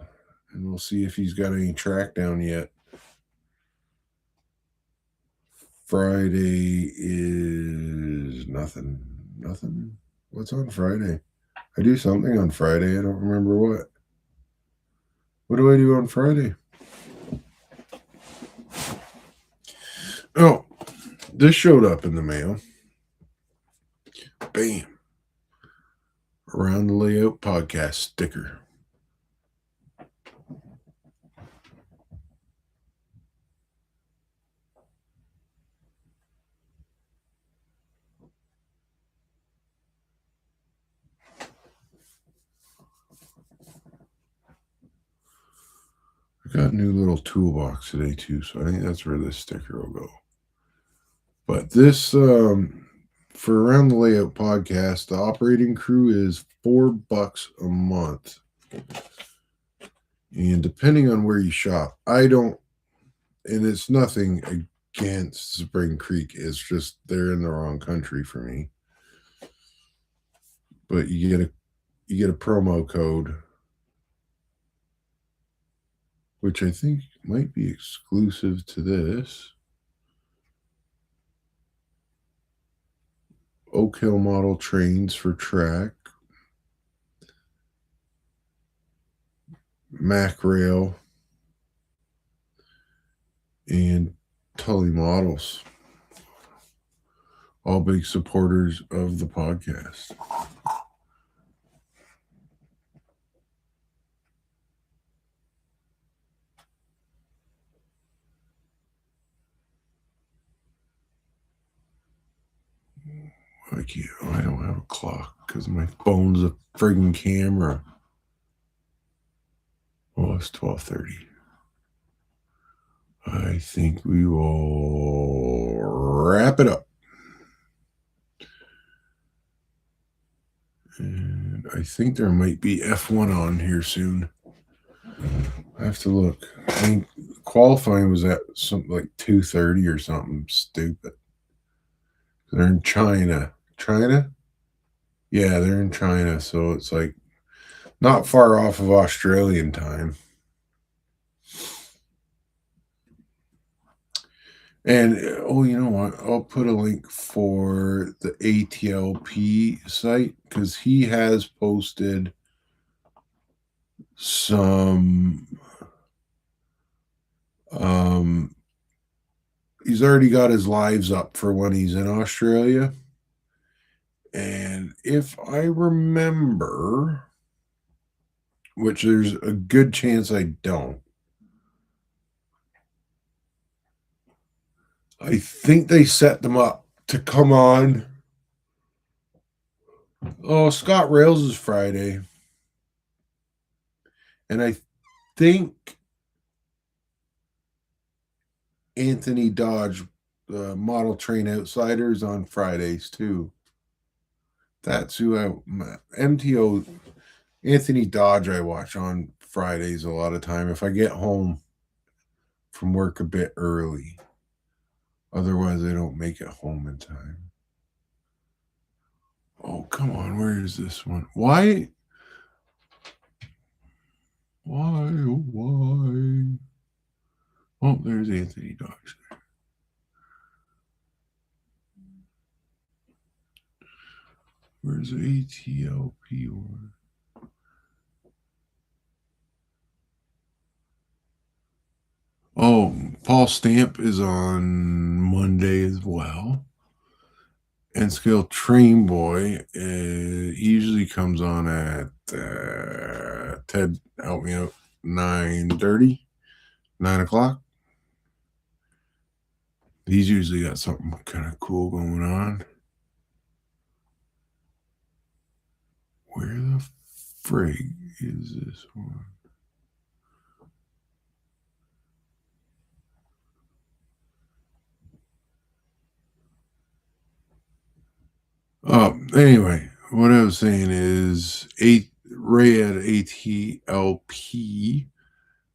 [SPEAKER 1] and we'll see if he's got any track down yet. Friday is nothing. What's on Friday? I do something on Friday. I don't remember what. What do I do on Friday? Oh, this showed up in the mail. Bam. Around the Layout podcast sticker. I got a new little toolbox today too, so I think that's where this sticker will go. But this for Around the Layout podcast, the operating crew is $4 a month. And depending on where you shop, and it's nothing against Spring Creek, it's just they're in the wrong country for me. But you get a promo code, which I think might be exclusive to this. Oak Hill model trains for track. Mac Rail. And Tully Models. All big supporters of the podcast. I don't have a clock because my phone's a friggin' camera. Oh, it's 12:30. I think we will wrap it up. And I think there might be F1 on here soon. I have to look. I think qualifying was at something like 2:30 or something stupid. They're in China. China? Yeah, they're in China, so it's like not far off of Australian time. And oh, you know what? I'll put a link for the ATLP site because he has posted some. He's already got his lives up for when he's in Australia. And if I remember, which there's a good chance I don't, I think they set them up to come on. Oh, Scott Rails is Friday. And I think Anthony Dodge, Model Train Outsiders, on Fridays too. That's who MTO, Anthony Dodge, I watch on Fridays a lot of time if I get home from work a bit early. Otherwise, I don't make it home in time. Oh, come on. Where is this one? Why? Why? Oh, there's Anthony Dodge there. Where's the ATLP one? Oh, Paul Stamp is on Monday as well. And Scale Train Boy usually comes on at Ted, help me out, 9:30, 9 o'clock. He's usually got something kind of cool going on. Where the frig is this one? Anyway, what I was saying is Ray at ATLP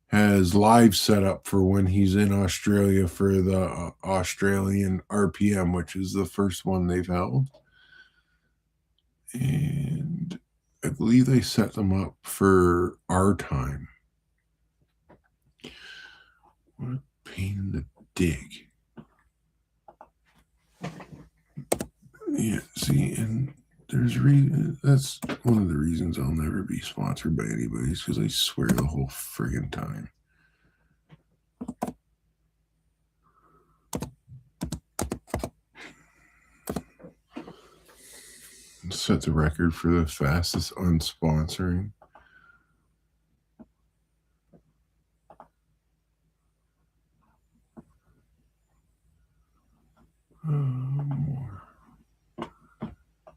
[SPEAKER 1] has live set up for when he's in Australia for the Australian RPM, which is the first one they've held. And I believe they set them up for our time. What a pain in the dig. Yeah, see, and there's that's one of the reasons I'll never be sponsored by anybody, is because I swear the whole friggin' time. Set the record for the fastest unsponsoring. More.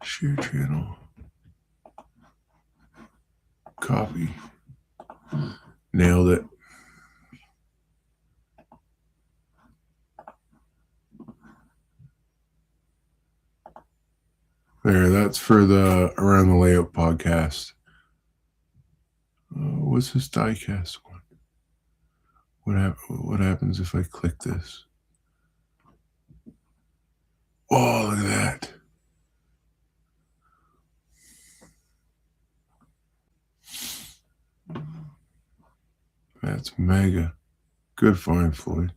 [SPEAKER 1] Share channel. Copy. Nailed it. There, that's for the Around the Layout podcast. What's this diecast one? What happens if I click this? Oh, look at that. That's mega. Good find, Floyd.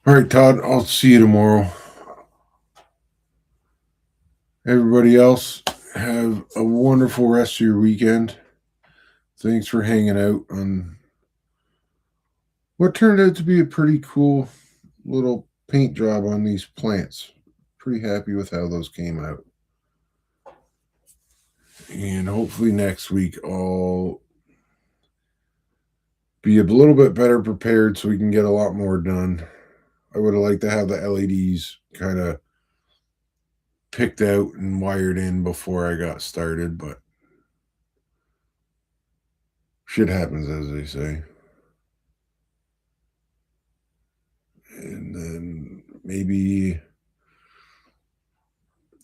[SPEAKER 1] All right, Todd, I'll see you tomorrow. Everybody else, have a wonderful rest of your weekend. Thanks for hanging out on what turned out to be a pretty cool little paint job on these plants. Pretty happy with how those came out. And hopefully next week I'll be a little bit better prepared so we can get a lot more done. I would have liked to have the LEDs kind of picked out and wired in before I got started, but shit happens, as they say. And then maybe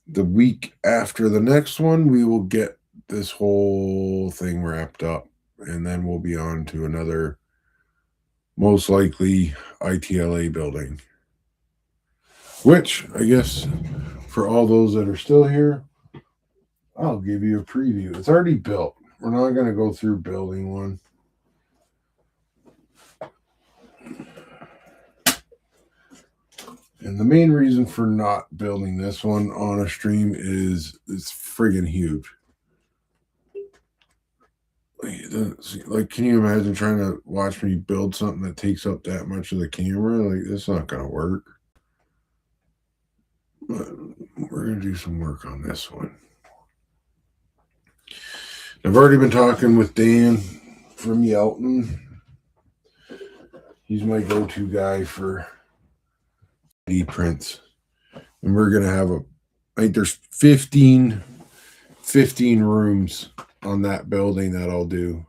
[SPEAKER 1] the week after the next one, we will get this whole thing wrapped up, and then we'll be on to another, most likely, ITLA building. Which, I guess, for all those that are still here, I'll give you a preview. It's already built. We're not going to go through building one. And the main reason for not building this one on a stream is it's friggin' huge. Like, can you imagine trying to watch me build something that takes up that much of the camera? Like, it's not going to work. But we're going to do some work on this one. I've already been talking with Dan from Yelton. He's my go-to guy for prints. And we're going to have I think there's 15 rooms on that building that I'll do.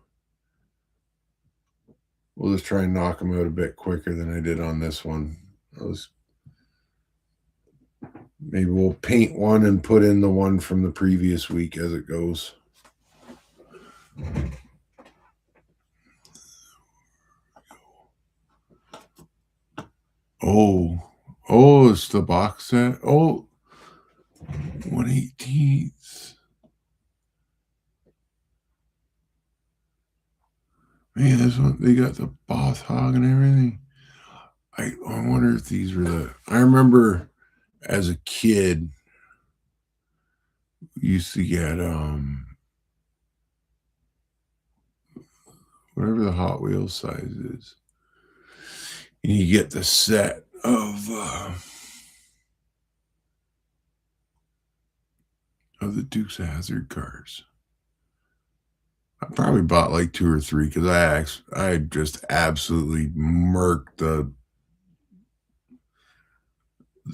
[SPEAKER 1] We'll just try and knock them out a bit quicker than I did on this one. Maybe we'll paint one and put in the one from the previous week as it goes. Oh, it's the box set. Oh, 1/18. Man, this one, they got the boss hog and everything. I wonder if these were I remember as a kid, used to get whatever the Hot Wheels size is. And you get the set of the Dukes of Hazzard cars. I probably bought like 2 or 3 because I just absolutely murked the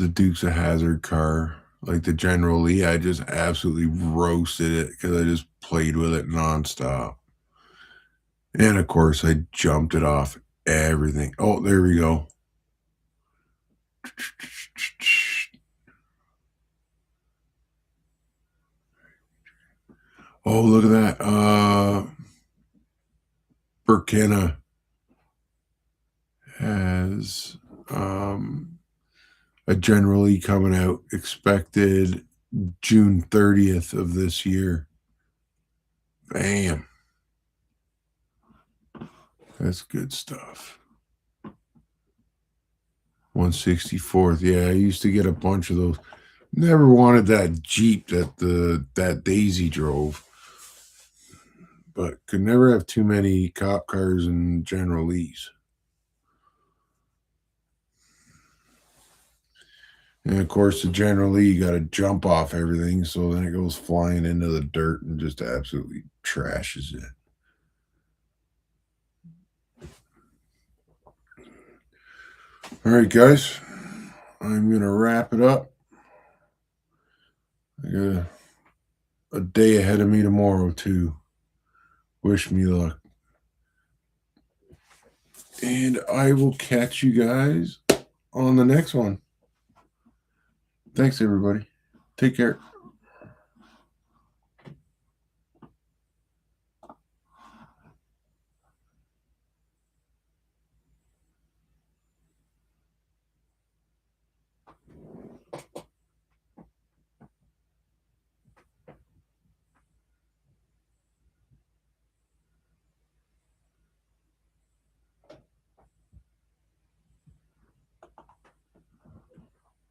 [SPEAKER 1] Dukes of Hazzard car, like the General Lee. I just absolutely roasted it because I just played with it nonstop. And of course, I jumped it off everything. Oh, there we go. Oh, look at that. Burkina has a General Lee coming out, expected June 30th of this year. Bam. That's good stuff. 164th. Yeah, I used to get a bunch of those. Never wanted that Jeep that Daisy drove. But could never have too many cop cars and General Lees. And of course, the General Lee, you got to jump off everything, so then it goes flying into the dirt and just absolutely trashes it. All right, guys, I'm going to wrap it up. I got a day ahead of me tomorrow, too. Wish me luck. And I will catch you guys on the next one. Thanks, everybody. Take care.